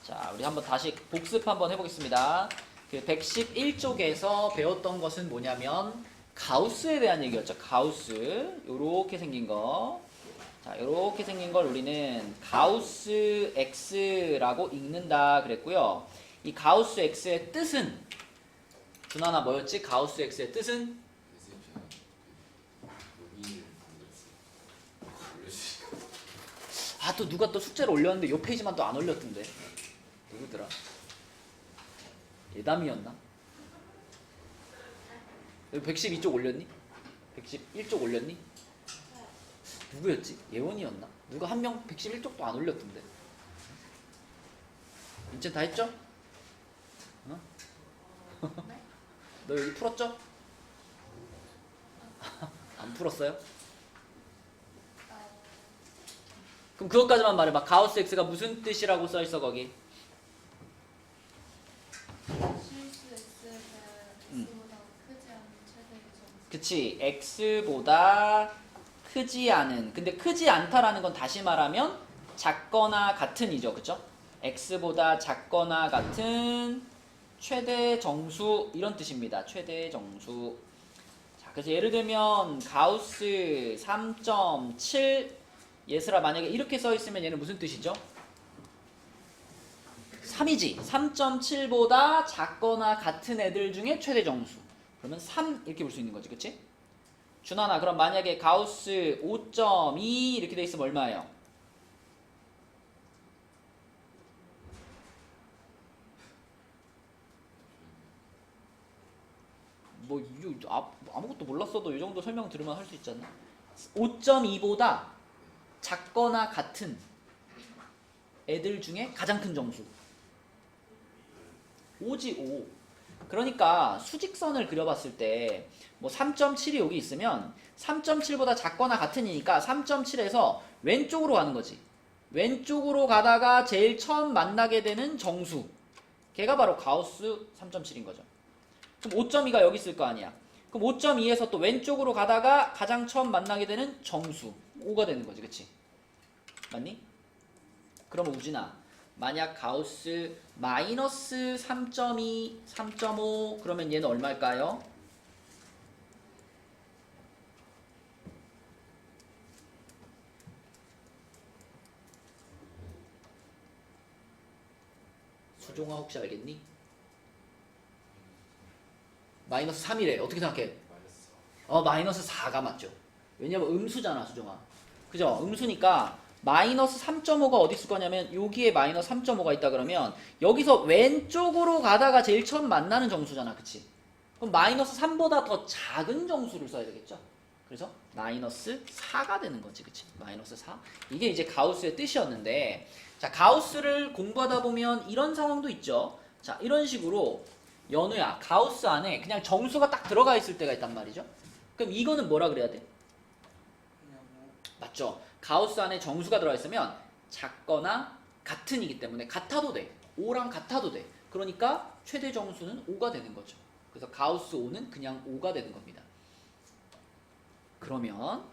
자, 우리 한번 다시 복습 한번 해보겠습니다. 그 111쪽에서 배웠던 것은 뭐냐면 가우스에 대한 얘기였죠. 가우스. 요렇게 생긴 거. 자, 요렇게 생긴 걸 우리는 가우스 X라고 읽는다 그랬고요. 이 가우스 X의 뜻은 준하나 뭐였지? 가우스 X의 뜻은? 아, 또 누가 또 숙제를 올렸는데 요 페이지만 또 안 올렸던데. 누구더라? 예담이었나? 112쪽 올렸니? 111쪽 올렸니? 누구였지? 예원이었나? 누가 한 명 111쪽도 안 올렸던데. 인첸 다 했죠? 어? 너 여기 풀었죠? 안 풀었어요? 그럼 그것까지만 말해봐. 가우스 X가 무슨 뜻이라고 써있어 거기? 실수 X가 X보다 크지 않은 최대의 점수. 그치. X보다 크지 않은. 근데 크지 않다라는 건 다시 말하면 작거나 같은이죠. 그쵸? X보다 작거나 같은 최대 정수 이런 뜻입니다. 최대 정수. 자, 그래서 예를 들면 가우스 3.7 예슬아 만약에 이렇게 써 있으면 얘는 무슨 뜻이죠? 3이지. 3.7보다 작거나 같은 애들 중에 최대 정수. 그러면 3 이렇게 볼 수 있는 거지. 그치? 준하나 그럼 만약에 가우스 5.2 이렇게 돼 있으면 얼마예요? 뭐 아무것도 몰랐어도 이 정도 설명 들으면 할 수 있지 않나? 5.2보다 작거나 같은 애들 중에 가장 큰 정수 5지 5. 그러니까 수직선을 그려봤을 때 뭐 3.7이 여기 있으면 3.7보다 작거나 같은이니까 3.7에서 왼쪽으로 가는 거지. 왼쪽으로 가다가 제일 처음 만나게 되는 정수 걔가 바로 가우스 3.7인 거죠. 그럼 5.2가 여기 있을 거 아니야. 그럼 5.2에서 또 왼쪽으로 가다가 가장 처음 만나게 되는 정수 5가 되는 거지. 그치? 맞니? 그러면 우진아 만약 가우스 마이너스 3.2, 3.5 그러면 얘는 얼마일까요? 수종아 혹시 알겠니? 마이너스 3이래. 어떻게 생각해? 마이너스 4가 맞죠. 왜냐면 음수잖아 수종아. 그죠? 음수니까 마이너스 3.5가 어디 있을 거냐면 여기에 마이너스 3.5가 있다 그러면 여기서 왼쪽으로 가다가 제일 처음 만나는 정수잖아. 그치? 그럼 마이너스 3보다 더 작은 정수를 써야 되겠죠? 그래서 마이너스 4가 되는 거지. 그치? 마이너스 4. 이게 이제 가우스의 뜻이었는데 자 가우스를 공부하다 보면 이런 상황도 있죠. 자 이런 식으로 연우야 가우스 안에 그냥 정수가 딱 들어가 있을 때가 있단 말이죠. 그럼 이거는 뭐라 그래야 돼? 맞죠? 가우스 안에 정수가 들어가 있으면 작거나 같은이기 때문에 같아도 돼. 5랑 같아도 돼. 그러니까 최대 정수는 5가 되는 거죠. 그래서 가우스 5는 그냥 5가 되는 겁니다. 그러면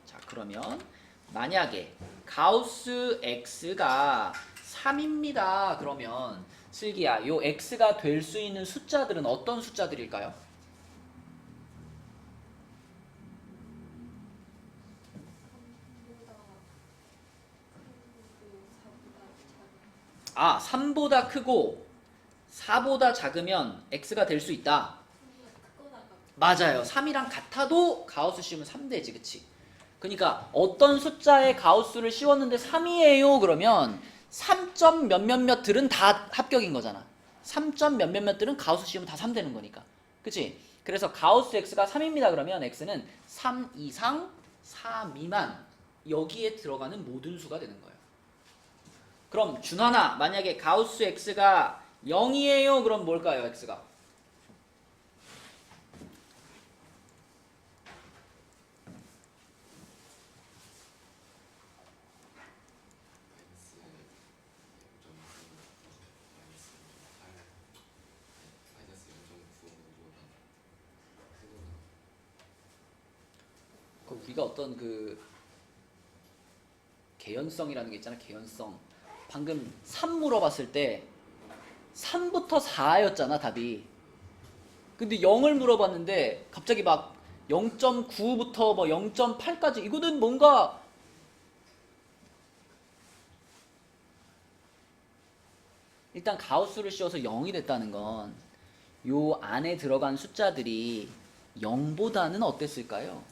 만약에 가우스 X가 3입니다. 그러면 슬기야 요 X가 될 수 있는 숫자들은 어떤 숫자들일까요? 아, 3보다 크고 4보다 작으면 X가 될 수 있다. 맞아요. 3이랑 같아도 가우스 씌우면 3되지. 그치? 그러니까 어떤 숫자에 가우스를 씌웠는데 3이에요. 그러면 3점 몇몇몇들은 다 합격인 거잖아. 3점 몇몇몇들은 가우스 씌우면 다 3 되는 거니까. 그치? 그래서 가우스 X가 3입니다. 그러면 X는 3 이상 4 미만 여기에 들어가는 모든 수가 되는 거예요. 그럼 준하나 만약에 가우스 X가 0이에요. 그럼 뭘까요? X가? 우리가 어떤 그 개연성이라는 게 있잖아. 개연성. 방금 3 물어봤을 때 3부터 4였잖아 답이. 근데 0을 물어봤는데 갑자기 막 0.9부터 뭐 0.8까지 이거는 뭔가 일단 가우스를 씌워서 0이 됐다는 건 요 안에 들어간 숫자들이 0보다는 어땠을까요?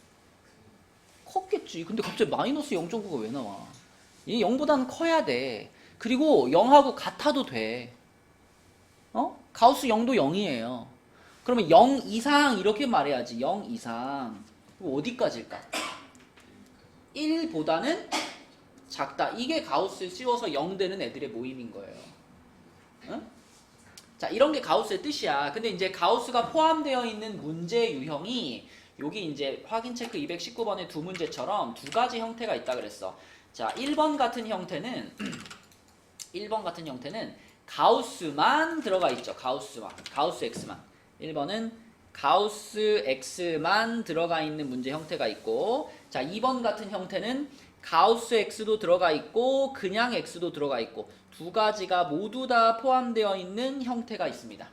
컸겠지. 근데 갑자기 마이너스 0.9가 왜 나와? 이 0보다는 커야 돼. 그리고 0하고 같아도 돼. 가우스 0도 0이에요. 그러면 0 이상 이렇게 말해야지. 0 이상. 그럼 어디까지일까? 1보다는 작다. 이게 가우스 씌워서 0 되는 애들의 모임인 거예요. 응? 자, 이런 게 가우스의 뜻이야. 근데 이제 가우스가 포함되어 있는 문제 유형이 여기 이제 확인 체크 219번의 두 문제처럼 두 가지 형태가 있다 그랬어. 자, 1번 같은 형태는 1번 같은 형태는 가우스만 들어가 있죠. 가우스만. 가우스 X만. 1번은 가우스 X만 들어가 있는 문제 형태가 있고, 자, 2번 같은 형태는 가우스 X도 들어가 있고 그냥 X도 들어가 있고 두 가지가 모두 다 포함되어 있는 형태가 있습니다.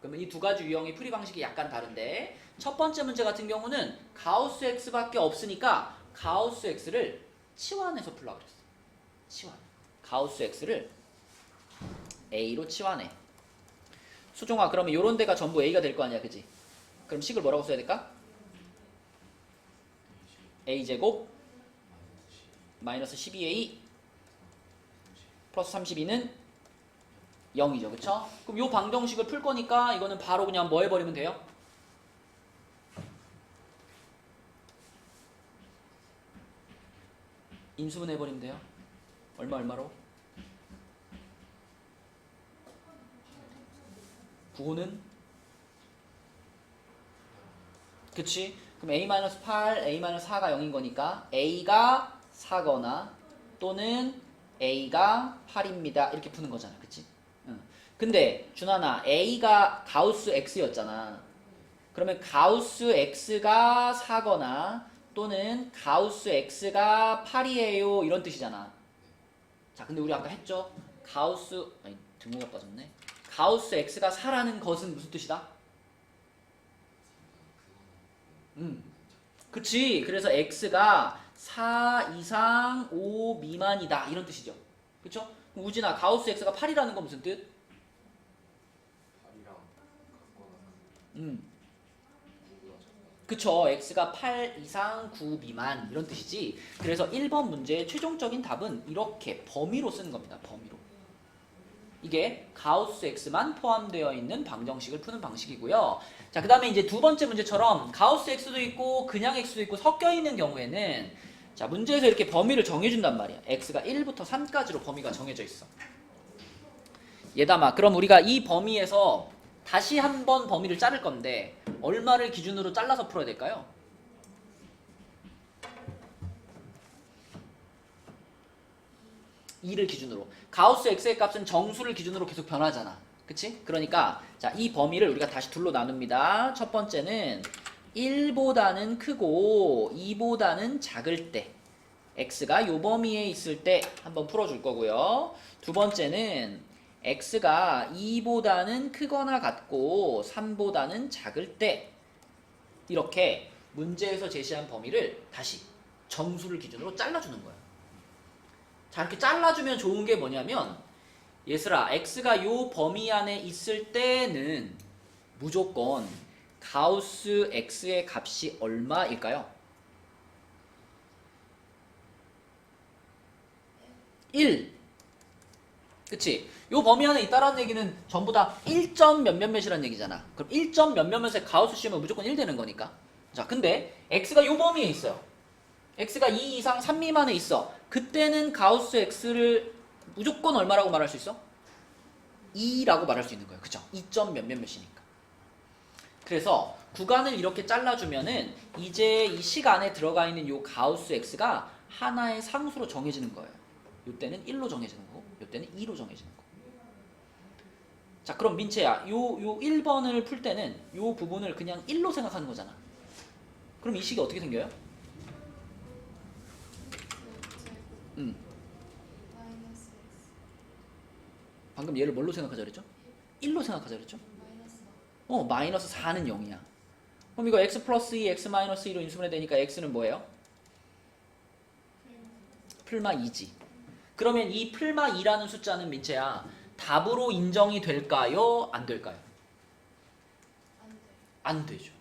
그러면 이 두 가지 유형의 풀이 방식이 약간 다른데, 첫 번째 문제 같은 경우는 가우스 X밖에 없으니까 가우스 X를 치환해서 풀라고 그랬어. 치환. 가우스 X를 A로 치환해. 수종아, 그러면 요런 데가 전부 A가 될 거 아니야, 그지? 그럼 식을 뭐라고 써야 될까? A제곱 마이너스 12A 플러스 32는 0이죠, 그쵸? 그럼 요 방정식을 풀 거니까 이거는 바로 그냥 뭐 해버리면 돼요? 인수분 해버리면 돼요. 얼마로? 9는? 그치? 그럼 A-8, A-4가 0인 거니까 A가 4거나 또는 A가 8입니다. 이렇게 푸는 거잖아. 그치? 응. 근데 준하나 A가 가우스 X였잖아. 그러면 가우스 X가 4거나 또는 가우스 X가 8이에요. 이런 뜻이잖아. 자, 근데 우리 아까 했죠? 가우스, 아니, 등호가 빠졌네. 가우스 X가 4라는 것은 무슨 뜻이다? 그치. 그래서 X가 4 이상 5 미만이다. 이런 뜻이죠. 그쵸? 그럼 우진아, 가우스 X가 8이라는 건 무슨 뜻? 8이랑 같거나 그쵸. X가 8 이상 9 미만. 이런 뜻이지. 그래서 1번 문제의 최종적인 답은 이렇게 범위로 쓰는 겁니다. 범위로. 이게 가우스 X만 포함되어 있는 방정식을 푸는 방식이고요. 자, 그 다음에 이제 두 번째 문제처럼 가우스 X도 있고 그냥 X도 있고 섞여 있는 경우에는, 자, 문제에서 이렇게 범위를 정해준단 말이야. X가 1부터 3까지로 범위가 정해져 있어. 얘담아, 그럼 우리가 이 범위에서 다시 한번 범위를 자를 건데 얼마를 기준으로 잘라서 풀어야 될까요? 2를 기준으로. 가우스 X의 값은 정수를 기준으로 계속 변하잖아. 그치? 그러니까 자, 이 범위를 우리가 다시 둘로 나눕니다. 첫 번째는 1보다는 크고 2보다는 작을 때, X가 요 범위에 있을 때 한번 풀어줄 거고요. 두 번째는 X가 2보다는 크거나 같고 3보다는 작을 때, 이렇게 문제에서 제시한 범위를 다시 정수를 기준으로 잘라주는 거야. 자, 이렇게 잘라주면 좋은 게 뭐냐면, 얘들아, X가 요 범위 안에 있을 때는 무조건 가우스 X의 값이 얼마일까요? 1. 그치? 요 범위 안에 있다라는 얘기는 전부 다 1점 몇몇몇이라는 얘기잖아. 그럼 1점 몇몇몇에 가우스 씌우면 무조건 1 되는 거니까. 자, 근데 X가 요 범위에 있어요. X가 2 이상 3 미만에 있어. 그때는 가우스 X를 무조건 얼마라고 말할 수 있어? 2라고 말할 수 있는 거예요. 그쵸? 2점 몇몇몇이니까. 그래서 구간을 이렇게 잘라주면은 이제 이 식 안에 들어가 있는 요 가우스 X가 하나의 상수로 정해지는 거예요. 요때는 1로 정해지는 거고 요때는 2로 정해지는 거고. 자, 그럼 민채야, 요 1번을 풀 때는 요 부분을 그냥 1로 생각하는 거잖아. 그럼 이 식이 어떻게 생겨요? 마이너스 X. 방금 얘를 뭘로 생각하자 그랬죠? 1로 생각하자 그랬죠? 마이너스 마이너스 4는 0이야. 그럼 이거 x 플러스 2, x 마이너스 2로 인수분해 되니까 x는 뭐예요? 풀마 2지. 그러면 이 풀마 2라는 숫자는 민채야 답으로 인정이 될까요? 안 될까요? 안돼. 안 되죠.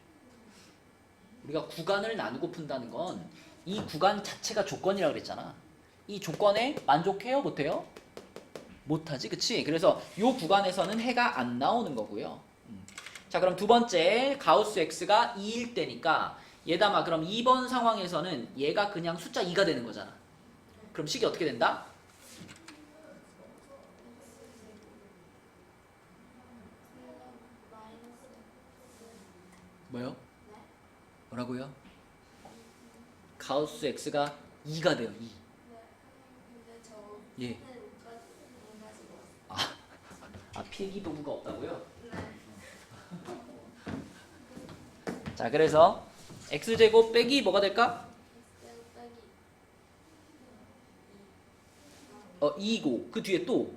우리가 구간을 나누고 푼다는 건 이 구간 자체가 조건이라고 그랬잖아. 이 조건에 만족해요? 못해요? 못하지, 그치? 그래서 이 구간에서는 해가 안 나오는 거고요. 자, 그럼 두 번째 가우스 x가 2일 때니까 얘다마 그럼 2번 상황에서는 얘가 그냥 숫자 2가 되는 거잖아. 그럼 식이 어떻게 된다? 뭐요? 뭐라고요? 가우스 x가 2가 돼요. 2. 근데 저 예. 필기 도구가 없다고요? 자, 그래서 x제곱 빼기 뭐가 될까? 2고 그 뒤에 또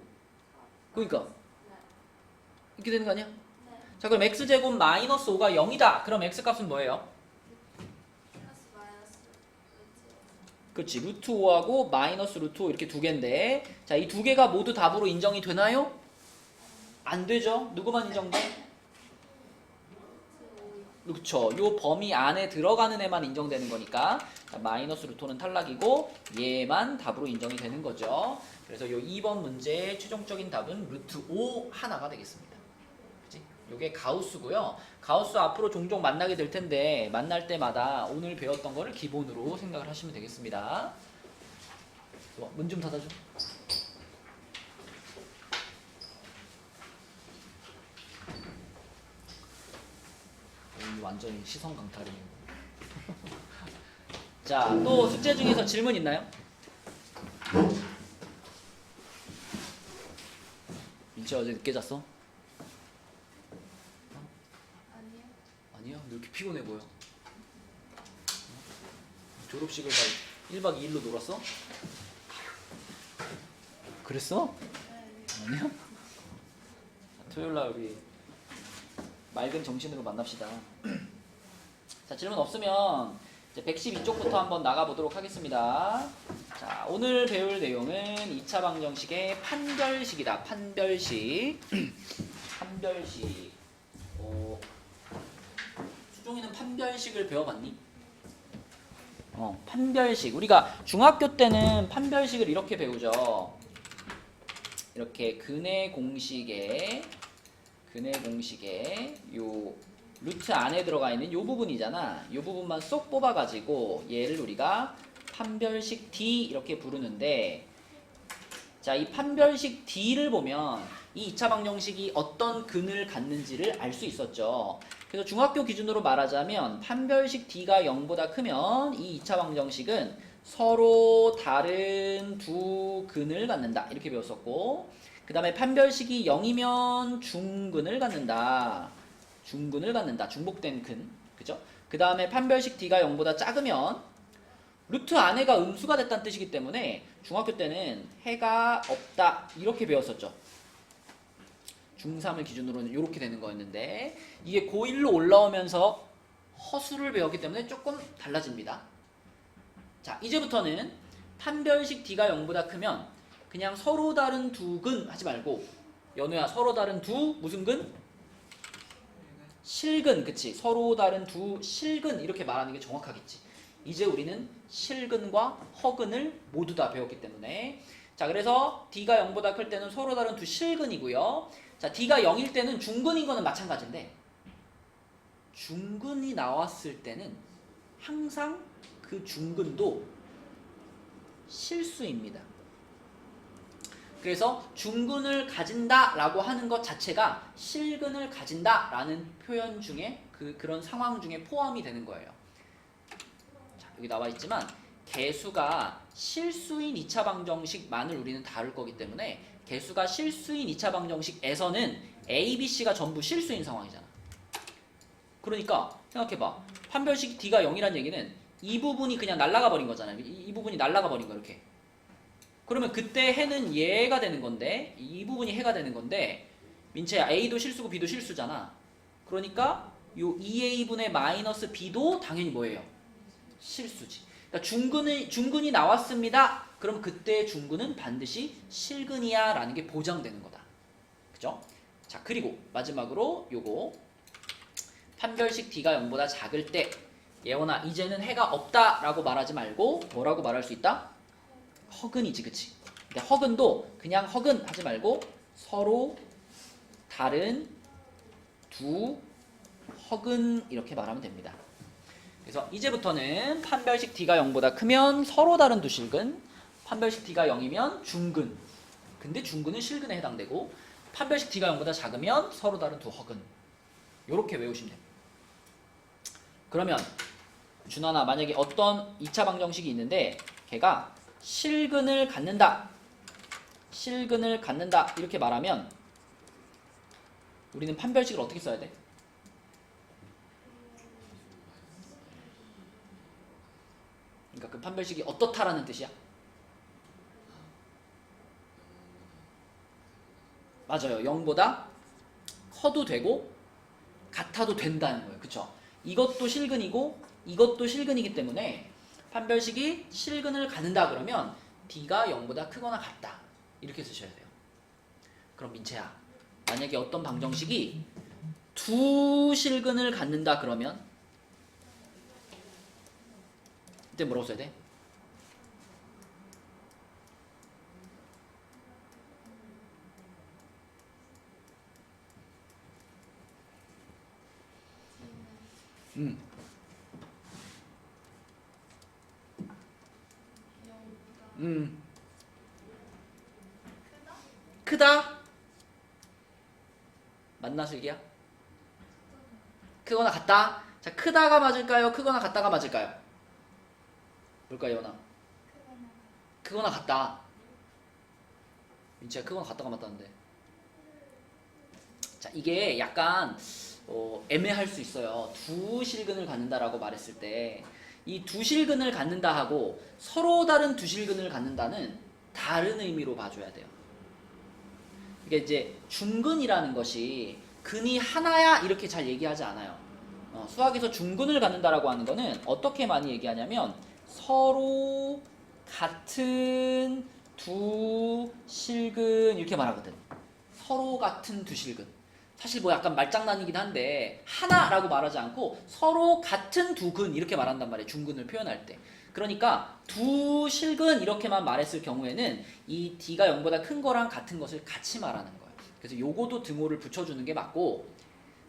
그러니까 이렇게 되는 거 아니야? 자, 그럼 x제곱 마이너스 5가 0이다. 그럼 x값은 뭐예요? 그렇지. 루트 5하고 마이너스 루트 5 이렇게 두 개인데 자, 이 두 개가 모두 답으로 인정이 되나요? 안 되죠. 누구만 인정돼? 그렇죠. 요 범위 안에 들어가는 애만 인정되는 거니까 자, 마이너스 루트 5는 탈락이고 얘만 답으로 인정이 되는 거죠. 그래서 요 2번 문제의 최종적인 답은 루트 5 하나가 되겠습니다. 그치? 요게 가우스고요. 가우스 앞으로 종종 만나게 될 텐데 만날 때마다 오늘 배웠던 거를 기본으로 생각을 하시면 되겠습니다. 문 좀 닫아줘. 완전히 시선 강탈이네요. 자, 또 숙제 중에서 질문 있나요? 민채 어제 늦게 잤어? 아니요. 아니야? 너 이렇게 피곤해 보여. 졸업식을 1박 2일로 놀았어? 그랬어? 아니야? 토요일날 우리 맑은 정신으로 만납시다. 자, 질문 없으면 이제 112쪽부터 한번 나가보도록 하겠습니다. 자, 오늘 배울 내용은 2차 방정식의 판별식이다. 판별식. 판별식. 수종이는 판별식을 배워봤니? 판별식. 우리가 중학교 때는 판별식을 이렇게 배우죠. 이렇게 근의 공식에 요 루트 안에 들어가 있는 요 부분이잖아. 요 부분만 쏙 뽑아가지고 얘를 우리가 판별식 D 이렇게 부르는데 자, 이 판별식 D를 보면 이 2차 방정식이 어떤 근을 갖는지를 알 수 있었죠. 그래서 중학교 기준으로 말하자면 판별식 D가 0보다 크면 이 2차 방정식은 서로 다른 두 근을 갖는다. 이렇게 배웠었고 그 다음에 판별식이 0이면 중근을 갖는다. 중근을 갖는다. 중복된 근. 그죠? 그 다음에 판별식 D가 0보다 작으면 루트 안에가 음수가 됐다는 뜻이기 때문에 중학교 때는 해가 없다. 이렇게 배웠었죠. 중3을 기준으로는 이렇게 되는 거였는데 이게 고1로 올라오면서 허수를 배웠기 때문에 조금 달라집니다. 자, 이제부터는 판별식 D가 0보다 크면 그냥 서로 다른 두 근 하지 말고 연우야 서로 다른 두 무슨 근? 실근. 그치? 서로 다른 두 실근 이렇게 말하는 게 정확하겠지. 이제 우리는 실근과 허근을 모두 다 배웠기 때문에 자, 그래서 D가 0보다 클 때는 서로 다른 두 실근이고요. 자, D가 0일 때는 중근인 거는 마찬가지인데 중근이 나왔을 때는 항상 그 중근도 실수입니다. 그래서 중근을 가진다라고 하는 것 자체가 실근을 가진다라는 표현 중에 그런 상황 중에 포함이 되는 거예요. 자, 여기 나와 있지만 개수가 실수인 2차 방정식만을 우리는 다룰 거기 때문에 개수가 실수인 2차 방정식에서는 A, B, C가 전부 실수인 상황이잖아. 그러니까 생각해봐. 판별식 D가 0이란 얘기는 이 부분이 그냥 날아가 버린 거잖아요. 이 부분이 날아가 버린 거 이렇게. 그러면 그때 해는 얘가 되는 건데 이 부분이 해가 되는 건데 민채야 A도 실수고 B도 실수잖아. 그러니까 요 2A분의 마이너스 B도 당연히 뭐예요? 실수지. 그러니까 중근이 나왔습니다. 그럼 그때 중근은 반드시 실근이야 라는 게 보장되는 거다. 그죠? 자, 그리고 마지막으로 요거 판별식 D가 0보다 작을 때 예원아 이제는 해가 없다 라고 말하지 말고 뭐라고 말할 수 있다? 허근이지, 그치? 근데 허근도 그냥 허근 하지 말고 서로 다른 두 허근 이렇게 말하면 됩니다. 그래서 이제부터는 판별식 D가 0보다 크면 서로 다른 두 실근, 판별식 D가 0이면 중근, 근데 중근은 실근에 해당되고 판별식 D가 0보다 작으면 서로 다른 두 허근. 요렇게 외우시면 됩니다. 그러면 준환아 만약에 어떤 2차 방정식이 있는데 걔가 실근을 갖는다 이렇게 말하면 우리는 판별식을 어떻게 써야 돼? 그러니까 그 판별식이 어떻다라는 뜻이야? 맞아요. 0보다 커도 되고 같아도 된다는 거예요. 그쵸? 이것도 실근이고 이것도 실근이기 때문에 판별식이 실근을 갖는다 그러면 D가 0보다 크거나 같다. 이렇게 쓰셔야 돼요. 그럼 민채야 만약에 어떤 방정식이 두 실근을 갖는다 그러면 이때 뭐라고 써야 돼? D는 음. 0보다 크다? 맞나 슬기야? 크거나 같다? 자, 크다가 맞을까요? 크거나 같다가 맞을까요? 뭘까요, 연아? 크거나 같다. 민치야 크거나 같다가 맞다는데. 자, 이게 약간 애매할 수 있어요. 두 실근을 갖는다라고 말했을 때 이 두 실근을 갖는다 하고 서로 다른 두 실근을 갖는다는 다른 의미로 봐줘야 돼요. 이게 이제 중근이라는 것이 근이 하나야 이렇게 잘 얘기하지 않아요. 수학에서 중근을 갖는다라고 하는 거는 어떻게 많이 얘기하냐면 서로 같은 두 실근 이렇게 말하거든. 서로 같은 두 실근. 사실 뭐 약간 말장난이긴 한데 하나라고 말하지 않고 서로 같은 두 근 이렇게 말한단 말이에요. 중근을 표현할 때. 그러니까 두 실근 이렇게만 말했을 경우에는 이 D가 0보다 큰 거랑 같은 것을 같이 말하는 거예요. 그래서 요거도 등호를 붙여주는 게 맞고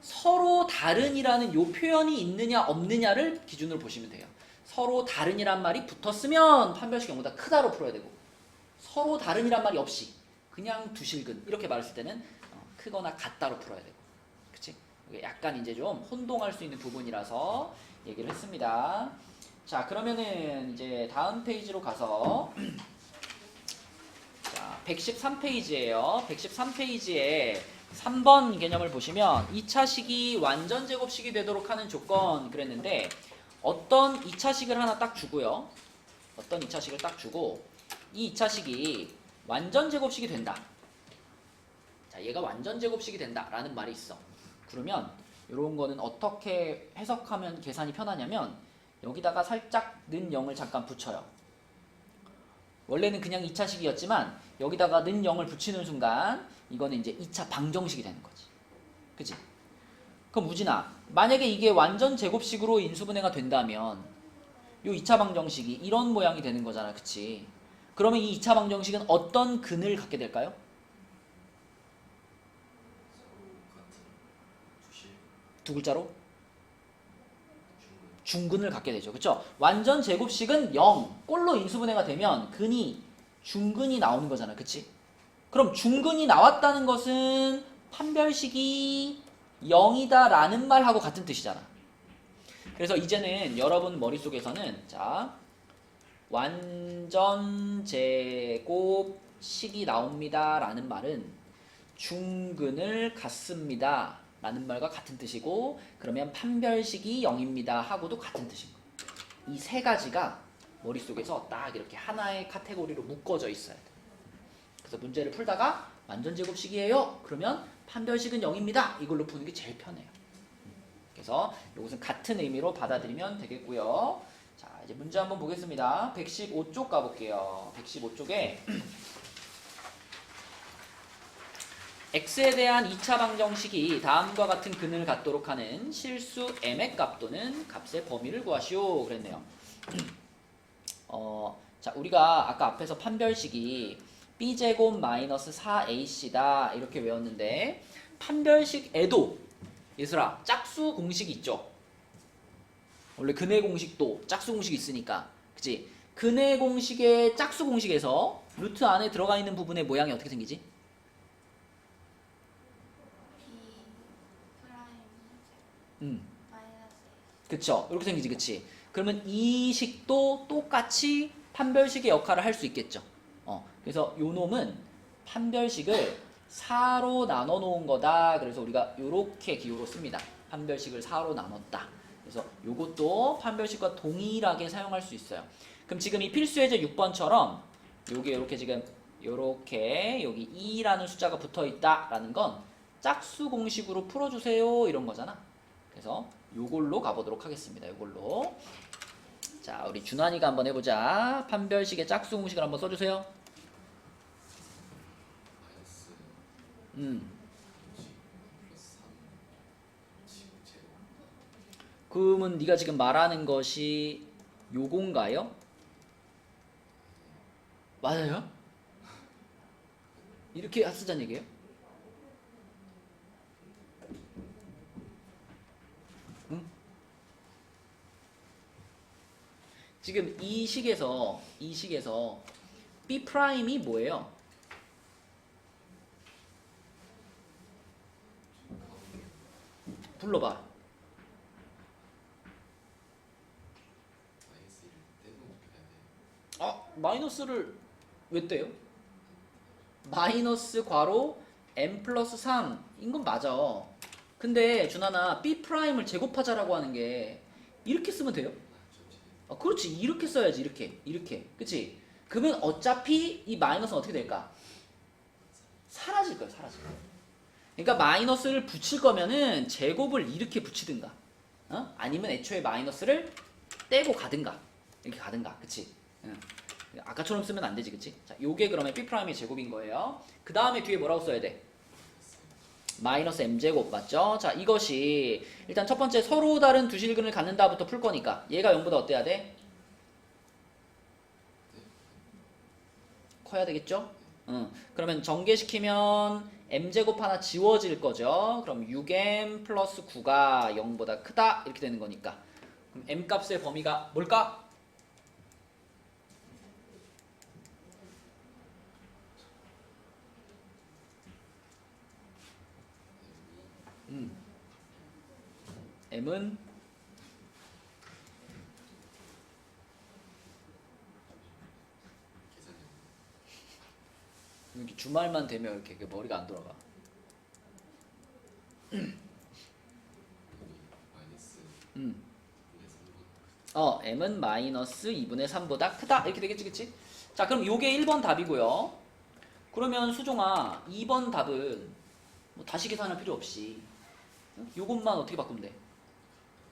서로 다른이라는 요 표현이 있느냐 없느냐를 기준으로 보시면 돼요. 서로 다른이란 말이 붙었으면 판별식 0보다 크다로 풀어야 되고 서로 다른이란 말이 없이 그냥 두 실근 이렇게 말했을 때는 크거나 같다로 풀어야 되고, 그치? 이게 약간 이제 좀 혼동할 수 있는 부분이라서 얘기를 했습니다. 자, 그러면은 이제 다음 페이지로 가서 자, 113페이지예요. 113페이지에 3번 개념을 보시면 2차식이 완전 제곱식이 되도록 하는 조건 그랬는데 어떤 2차식을 하나 딱 주고요. 어떤 2차식을 딱 주고 이 2차식이 완전 제곱식이 된다. 자, 얘가 완전 제곱식이 된다라는 말이 있어. 그러면 이런 거는 어떻게 해석하면 계산이 편하냐면 여기다가 살짝 는 0을 잠깐 붙여요. 원래는 그냥 2차식이었지만 여기다가 는 0을 붙이는 순간 이거는 이제 2차 방정식이 되는 거지. 그치? 그럼 우진아, 만약에 이게 완전 제곱식으로 인수분해가 된다면 요 2차 방정식이 이런 모양이 되는 거잖아. 그치? 그러면 이 2차 방정식은 어떤 근을 갖게 될까요? 두 글자로? 중근을 갖게 되죠. 그쵸? 완전 제곱식은 0, 꼴로 인수분해가 되면 근이 중근이 나오는 거잖아. 그치? 그럼 중근이 나왔다는 것은 판별식이 0이다 라는 말하고 같은 뜻이잖아. 그래서 이제는 여러분 머릿속에서는 자, 완전 제곱식이 나옵니다 라는 말은 중근을 갖습니다 라는 말과 같은 뜻이고 그러면 판별식이 0입니다 하고도 같은 뜻인 거예요. 이 세 가지가 머릿속에서 딱 이렇게 하나의 카테고리로 묶어져 있어야 돼. 그래서 문제를 풀다가 완전제곱식이에요. 그러면 판별식은 0입니다. 이걸로 푸는 게 제일 편해요. 그래서 이것은 같은 의미로 받아들이면 되겠고요. 자, 이제 문제 한번 보겠습니다. 115쪽 가볼게요. 115쪽에 x에 대한 2차 방정식이 다음과 같은 근을 갖도록 하는 실수 m의 값 또는 값의 범위를 구하시오 그랬네요. 자, 우리가 아까 앞에서 판별식이 b제곱 마이너스 4ac다 이렇게 외웠는데 판별식에도 얘들아 짝수 공식이 있죠. 원래 근의 공식도 짝수 공식이 있으니까 그치? 근의 공식의 짝수 공식에서 루트 안에 들어가 있는 부분의 모양이 어떻게 생기지? 마이너스 그쵸? 이렇게 생기지 그치? 그러면 이 식도 똑같이 판별식의 역할을 할 수 있겠죠. 그래서 요 놈은 판별식을 4로 나눠 놓은 거다. 그래서 우리가 요렇게 기호로 씁니다. 판별식을 4로 나눴다. 그래서 요것도 판별식과 동일하게 사용할 수 있어요. 그럼 지금 이 필수예제 6번처럼 요게 요렇게 지금 요렇게 여기 2라는 숫자가 붙어 있다라는 건 짝수 공식으로 풀어주세요 이런 거잖아. 그래서 요걸로 가보도록 하겠습니다. 요걸로. 자, 우리 준환이가 한번 해보자. 판별식의 짝수 공식을 한번 써주세요. 그러면 네가 지금 말하는 것이 요건가요? 맞아요? 이렇게 쓰자는 얘기예요? 응? 지금 이 식에서 B 프라임이 뭐예요? 불러봐. 마이너스를 왜 떼요? 마이너스 괄호 m 플러스 3인 건 맞아. 근데 준하나 B 프라임을 제곱하자라고 하는 게 이렇게 쓰면 돼요? 그렇지. 이렇게 써야지. 이렇게. 그치? 그러면 어차피 이 마이너스는 어떻게 될까? 사라질 거야. 그러니까 마이너스를 붙일 거면은 제곱을 이렇게 붙이든가, 아니면 애초에 마이너스를 떼고 가든가, 이렇게 가든가, 그치? 아까처럼 쓰면 안 되지, 그치? 자, 요게 그러면 B'의 제곱인 거예요. 그 다음에 뒤에 뭐라고 써야 돼? 마이너스 m제곱, 맞죠? 자, 이것이 일단 첫 번째 서로 다른 두 실근을 갖는다부터 풀 거니까 얘가 0보다 어때야 돼? 커야 되겠죠? 그러면 전개시키면 m제곱 하나 지워질 거죠. 그럼 6m 플러스 9가 0보다 크다 이렇게 되는 거니까 그럼 m값의 범위가 뭘까? m은 이렇게 주말만 되면 이렇게 머리가 안 돌아가. m은 마이너스 2분의 3보다 크다 이렇게 되겠지, 그치? 자, 그럼 요게 1번 답이고요. 그러면 수종아 2번 답은 뭐 다시 계산할 필요 없이 요것만 어떻게 바꾸면 돼?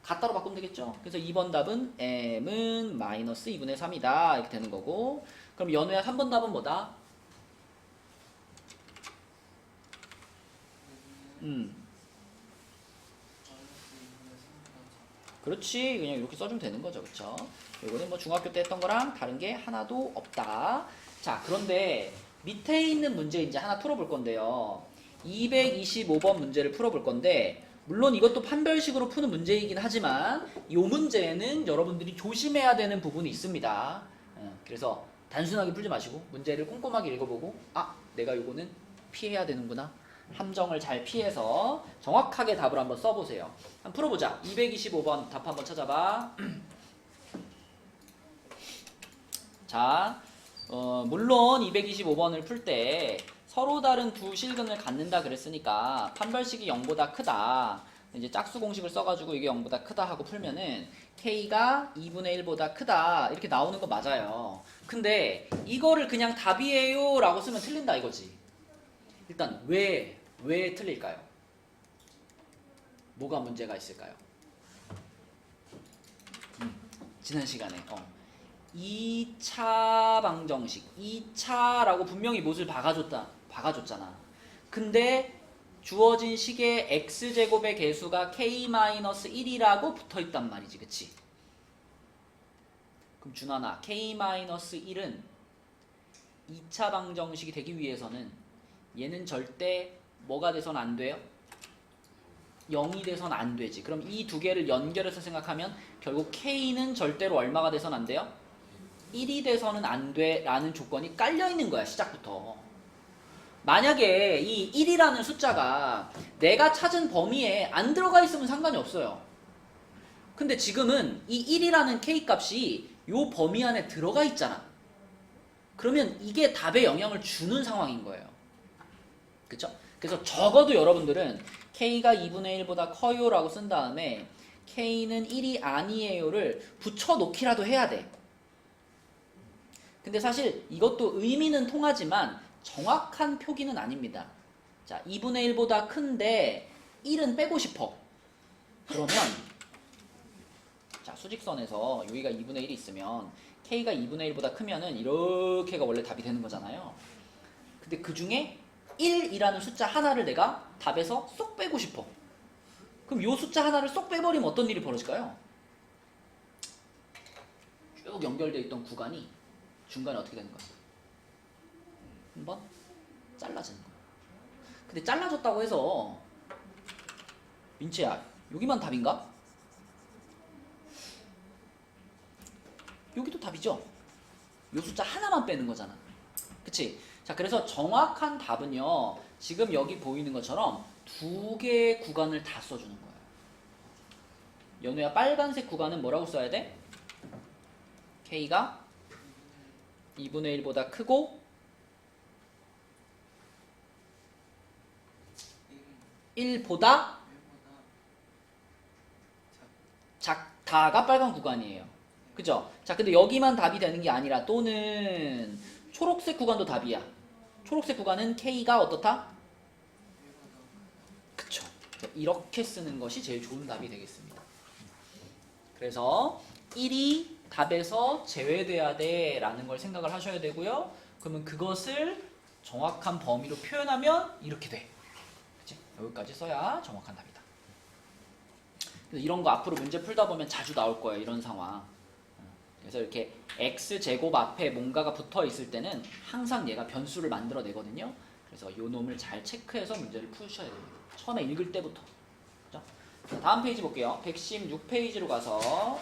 같다로 바꾸면 되겠죠? 그래서 2번 답은 m은 마이너스 2분의 3이다 이렇게 되는 거고, 그럼 연우야 3번 답은 뭐다? 그렇지. 그냥 이렇게 써주면 되는 거죠. 그쵸? 이거는 뭐 중학교 때 했던 거랑 다른 게 하나도 없다. 자, 그런데 밑에 있는 문제 이제 하나 풀어볼 건데요. 225번 문제를 풀어볼 건데, 물론 이것도 판별식으로 푸는 문제이긴 하지만 이 문제는 여러분들이 조심해야 되는 부분이 있습니다. 그래서 단순하게 풀지 마시고 문제를 꼼꼼하게 읽어보고, 내가 요거는 피해야 되는구나, 함정을 잘 피해서 정확하게 답을 한번 써보세요. 한번 풀어보자. 225번 답 한번 찾아봐. 자, 물론 225번을 풀 때 서로 다른 두 실근을 갖는다 그랬으니까 판별식이 0보다 크다. 이제 짝수 공식을 써가지고 이게 0보다 크다 하고 풀면은 k가 2분의 1보다 크다 이렇게 나오는 거 맞아요. 근데 이거를 그냥 답이에요 라고 쓰면 틀린다 이거지. 일단 왜 틀릴까요? 뭐가 문제가 있을까요? 지난 시간에 2차 방정식 2차라고 분명히 못을 박아줬잖아. 근데 주어진 식의 x제곱의 개수가 k-1이라고 붙어있단 말이지, 그치? 그럼 준환아, k-1은 2차 방정식이 되기 위해서는 얘는 절대 뭐가 돼선 안 돼요? 0이 돼선 안 되지. 그럼 이 두 개를 연결해서 생각하면 결국 k는 절대로 얼마가 돼선 안 돼요? 1이 돼서는 안 돼 라는 조건이 깔려 있는 거야, 시작부터. 만약에 이 1이라는 숫자가 내가 찾은 범위에 안 들어가 있으면 상관이 없어요. 근데 지금은 이 1이라는 k값이 요 범위 안에 들어가 있잖아. 그러면 이게 답에 영향을 주는 상황인 거예요. 그쵸? 그래서 적어도 여러분들은 k가 2분의 1보다 커요 라고 쓴 다음에 k는 1이 아니에요를 붙여놓기라도 해야 돼. 근데 사실 이것도 의미는 통하지만 정확한 표기는 아닙니다. 자, 2분의 1보다 큰데 1은 빼고 싶어. 그러면 자, 수직선에서 여기가 2분의 1이 있으면 k가 2분의 1보다 크면은 이렇게가 원래 답이 되는 거잖아요. 근데 그 중에 1이라는 숫자 하나를 내가 답에서 쏙 빼고 싶어. 그럼 이 숫자 하나를 쏙 빼버리면 어떤 일이 벌어질까요? 쭉 연결되어 있던 구간이 중간에 어떻게 되는 거야? 한번 잘라지는 거야. 근데 잘라졌다고 해서 민채야, 여기만 답인가? 여기도 답이죠? 이 숫자 하나만 빼는 거잖아. 그치? 자, 그래서 정확한 답은요, 지금 여기 보이는 것처럼 두 개의 구간을 다 써주는 거예요. 연우야, 빨간색 구간은 뭐라고 써야 돼? k가 2분의 1보다 크고 1보다 작다가 빨간 구간이에요. 그죠? 자, 근데 여기만 답이 되는 게 아니라 또는 초록색 구간도 답이야. 초록색 구간은 k가 어떻다? 그쵸. 이렇게 쓰는 것이 제일 좋은 답이 되겠습니다. 그래서 1이 답에서 제외돼야 돼 라는 걸 생각을 하셔야 되고요. 그러면 그것을 정확한 범위로 표현하면 이렇게 돼. 그치? 여기까지 써야 정확한 답이다. 그래서 이런 거 앞으로 문제 풀다 보면 자주 나올 거예요. 이런 상황. 그래서 이렇게 x제곱 앞에 뭔가가 붙어 있을 때는 항상 얘가 변수를 만들어내거든요. 그래서 이 놈을 잘 체크해서 문제를 푸셔야 됩니다. 처음에 읽을 때부터. 그죠? 자, 다음 페이지 볼게요. 116페이지로 가서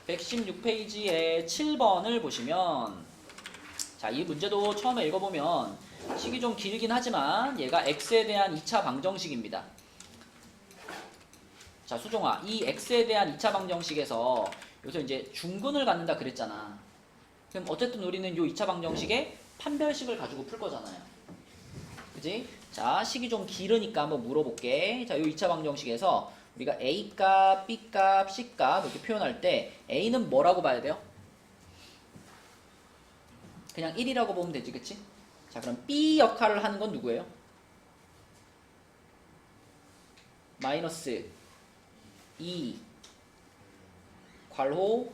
116페이지에 7번을 보시면, 자, 이 문제도 처음에 읽어보면 식이 좀 길긴 하지만 얘가 x에 대한 2차 방정식입니다. 자, 수종아, 이 x에 대한 2차 방정식에서 여기서 이제 중근을 갖는다 그랬잖아. 그럼 어쨌든 우리는 이 2차 방정식에 판별식을 가지고 풀 거잖아요. 그지? 자, 식이 좀 길으니까 한번 물어볼게. 자, 이 2차 방정식에서 우리가 A값, B값, C값 이렇게 표현할 때 A는 뭐라고 봐야 돼요? 그냥 1이라고 보면 되지, 그치? 자, 그럼 B 역할을 하는 건 누구예요? 마이너스 2 괄호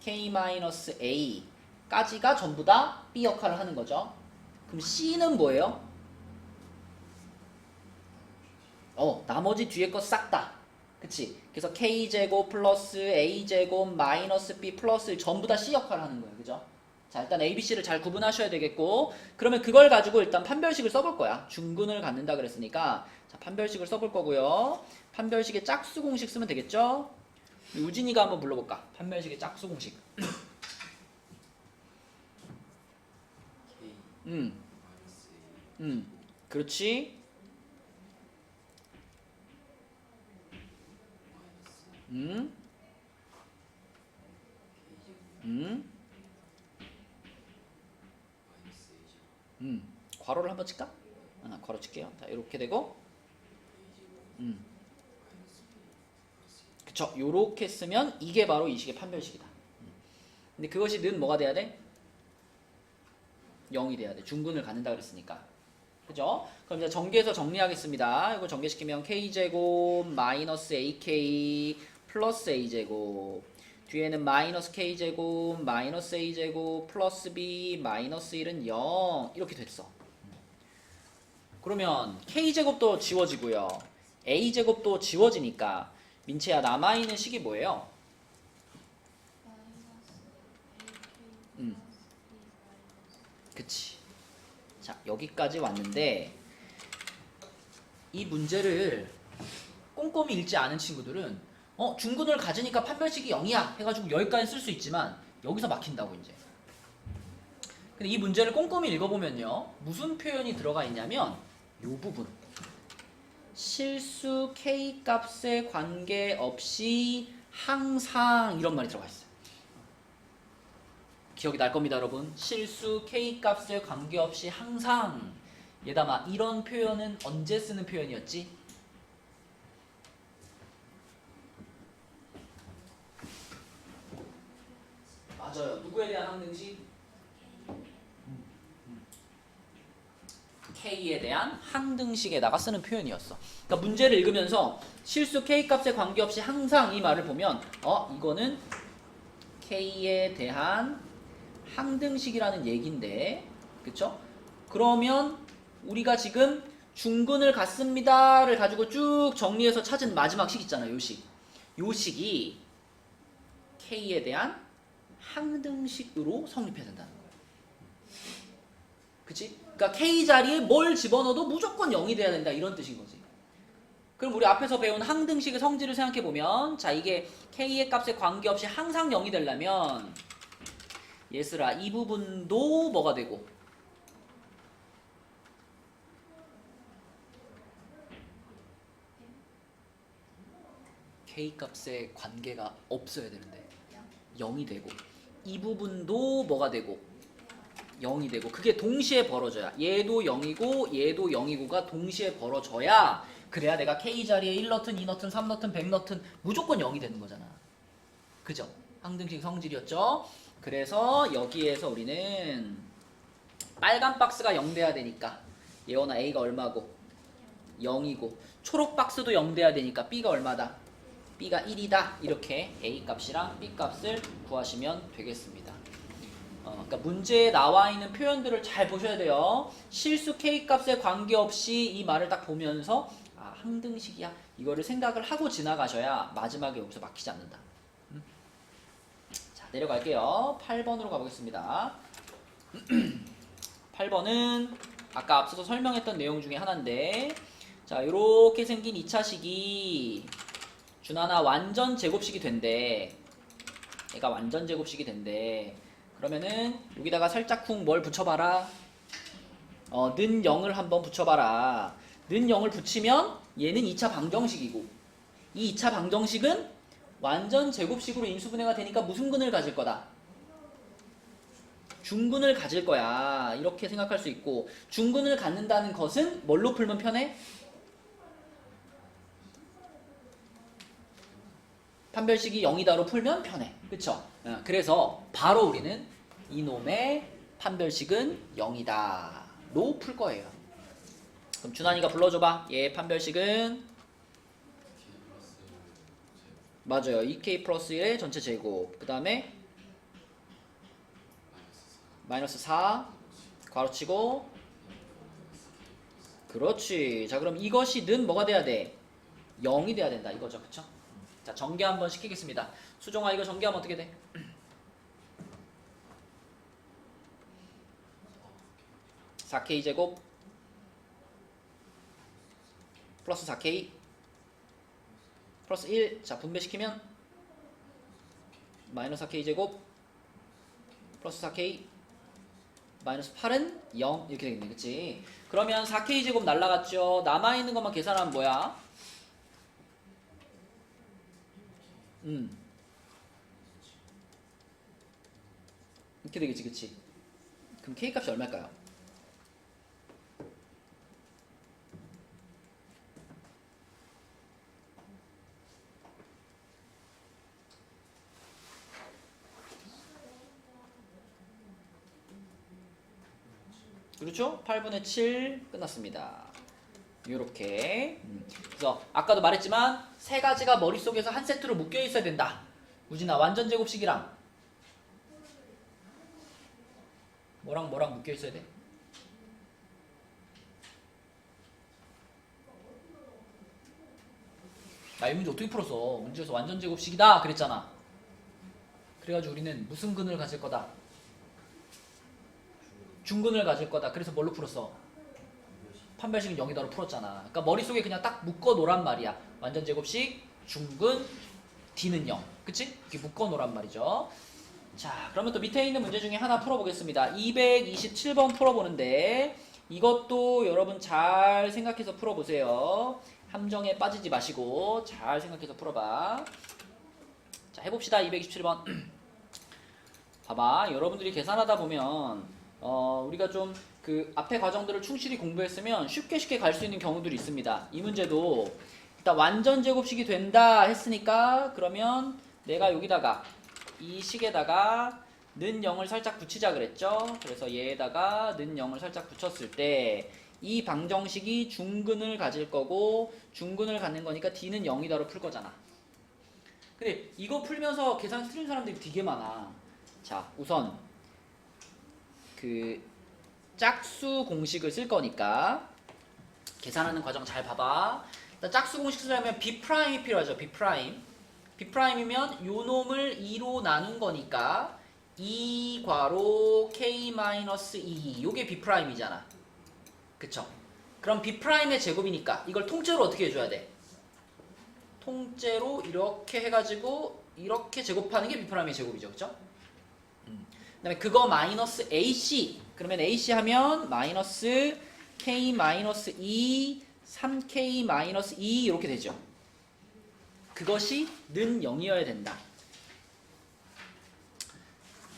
K-A 까지가 전부 다 B 역할을 하는 거죠. 그럼 C는 뭐예요? 나머지 뒤에 거 싹 다. 그치? 그래서 K제곱 플러스 A제곱 마이너스 B 플러스 전부 다 C 역할을 하는 거예요. 그죠? 자, 일단 A, B, C를 잘 구분하셔야 되겠고, 그러면 그걸 가지고 일단 판별식을 써볼 거야. 중근을 갖는다 그랬으니까. 자, 판별식을 써볼 거고요. 판별식의 짝수 공식 쓰면 되겠죠? 우진이가 한번 불러볼까? 판별식의 짝수 공식. 그렇지. 괄호를 한번 칠까? 괄호 칠게요. 자, 이렇게 되고, 그쵸. 요렇게 쓰면 이게 바로 이 식의 판별식이다. 근데 그것이 는 뭐가 돼야 돼? 0이 돼야 돼. 중근을 갖는다 그랬으니까. 그죠? 그럼 이제 전개해서 정리하겠습니다. 이거 전개시키면 k제곱 마이너스 ak 플러스 a제곱, 뒤에는 마이너스 k제곱 마이너스 a제곱 플러스 b 마이너스 1은 0 이렇게 됐어. 그러면 k제곱도 지워지고요, a제곱도 지워지니까 민채야 남아있는 식이 뭐예요? 그치. 자, 여기까지 왔는데 이 문제를 꼼꼼히 읽지 않은 친구들은 중근을 가지니까 판별식이 0이야 해가지고 여기까지 쓸 수 있지만 여기서 막힌다고 이제. 근데 이 문제를 꼼꼼히 읽어보면요, 무슨 표현이 들어가 있냐면 요 부분, 실수 k 값에 관계없이 항상 이런 말이 들어가 있어요. 기억이 날 겁니다, 여러분. 실수 k 값에 관계없이 항상. 얘담아, 이런 표현은 언제 쓰는 표현이었지? 맞아요. 누구에 대한 항등식? k에 대한 항등식에다가 쓰는 표현이었어. 그러니까 문제를 읽으면서 실수 k 값에 관계없이 항상 이 말을 보면 이거는 k에 대한 항등식이라는 얘기인데, 그쵸? 그러면 우리가 지금 중근을 갖습니다를 가지고 쭉 정리해서 찾은 마지막 식 있잖아요. 요 식. 요 식이 k에 대한 항등식으로 성립해야 된다는 거예요. 그치? 그러니까 k 자리에 뭘 집어넣어도 무조건 0이 돼야 된다, 이런 뜻인 거지. 그럼 우리 앞에서 배운 항등식의 성질을 생각해보면, 자, 이게 k의 값에 관계없이 항상 0이 되려면 얘들아, 이 부분도 뭐가 되고, k 값에 관계가 없어야 되는데 0이 되고, 이 부분도 뭐가 되고 0이 되고, 그게 동시에 벌어져야, 얘도 0이고 얘도 0이고가 동시에 벌어져야, 그래야 내가 k 자리에 1 넣든 2 넣든 3 넣든 100 넣든 무조건 0이 되는 거잖아. 그죠? 항등식 성질이었죠? 그래서 여기에서 우리는 빨간 박스가 0 돼야 되니까 예원아 a가 얼마고? 0이고, 초록 박스도 0 돼야 되니까 b가 얼마다? b가 1이다. 이렇게 a 값이랑 b 값을 구하시면 되겠습니다. 그러니까 문제에 나와 있는 표현들을 잘 보셔야 돼요. 실수 k 값에 관계없이 이 말을 딱 보면서 항등식이야, 이거를 생각을 하고 지나가셔야 마지막에 여기서 막히지 않는다. 자, 내려갈게요. 8번으로 가보겠습니다. 8번은 아까 앞서서 설명했던 내용 중에 하나인데, 자, 요렇게 생긴 2차식이 준하나 완전 제곱식이 된대. 얘가 완전 제곱식이 된대. 그러면은 여기다가 살짝 쿵 뭘 붙여봐라. 는 0을 한번 붙여봐라. 는 0을 붙이면 얘는 2차 방정식이고, 이 2차 방정식은 완전 제곱식으로 인수분해가 되니까 무슨 근을 가질 거다? 중근을 가질 거야. 이렇게 생각할 수 있고, 중근을 갖는다는 것은 뭘로 풀면 편해? 판별식이 0이다로 풀면 편해. 그쵸? 그래서 바로 우리는 이놈의 판별식은 0이다로 풀 거예요. 그럼 준환이가 불러줘봐. 얘 판별식은 맞아요. 2k 플러스 1의 전체 제곱, 그 다음에 마이너스 4 괄호치고, 그렇지. 자, 그럼 이것이 는 뭐가 돼야 돼? 0이 돼야 된다 이거죠. 그쵸? 자, 전개 한번 시키겠습니다. 수정아, 이거 전개하면 어떻게 돼? 4k 제곱 플러스 4k 플러스 1. 자, 분배시키면 마이너스 4k 제곱 플러스 4k 마이너스 8은 0 이렇게 되겠네. 그치? 그러면 4k 제곱 날라갔죠. 남아있는 것만 계산하면 뭐야? 이렇게 되겠지. 그치? 그럼 k 값이 얼마일까요? 그렇죠? 8분의 7 끝났습니다. 요렇게. 그래서 아까도 말했지만 세 가지가 머릿속에서 한 세트로 묶여 있어야 된다. 우진아, 완전 제곱식이랑 뭐랑 묶여 있어야 돼? 나 이 문제 어떻게 풀었어? 문제에서 완전 제곱식이다 그랬잖아. 그래가지고 우리는 무슨 근을 가질 거다? 중근을 가질 거다. 그래서 뭘로 풀었어? 판별식은 0이다로 풀었잖아. 그러니까 머릿속에 그냥 딱 묶어 놓란 말이야. 완전 제곱식, 중근, D는 0. 그치? 이렇게 묶어 놓란 말이죠. 자, 그러면 또 밑에 있는 문제 중에 하나 풀어보겠습니다. 227번 풀어보는데 이것도 여러분 잘 생각해서 풀어보세요. 함정에 빠지지 마시고 잘 생각해서 풀어봐. 자, 해봅시다. 227번. 봐봐. 여러분들이 계산하다 보면 우리가 좀 그 앞에 과정들을 충실히 공부했으면 쉽게 갈 수 있는 경우들이 있습니다. 이 문제도 일단 완전 제곱식이 된다 했으니까 그러면 내가 여기다가 이 식에다가 는 0을 살짝 붙이자 그랬죠. 그래서 얘에다가 는 0을 살짝 붙였을 때 이 방정식이 중근을 가질 거고 중근을 갖는 거니까 D는 0이다로 풀 거잖아. 근데 이거 풀면서 계산 틀린 사람들이 되게 많아. 자, 우선 그 짝수 공식을 쓸 거니까 계산하는 과정 잘 봐봐. 일단 짝수 공식 쓰려면 B'이 필요하죠. B'이면 요 놈을 2로 나눈 거니까 2 괄호 K-2 요게 B'이잖아. 그쵸? 그럼 B'의 제곱이니까 이걸 통째로 어떻게 해줘야 돼? 통째로 이렇게 해가지고 이렇게 제곱하는 게 B'의 제곱이죠. 그쵸? 그 다음에 그거 마이너스 AC 그러면 AC 하면 마이너스 K-2 3K-2 이렇게 되죠. 그것이 는 0이어야 된다.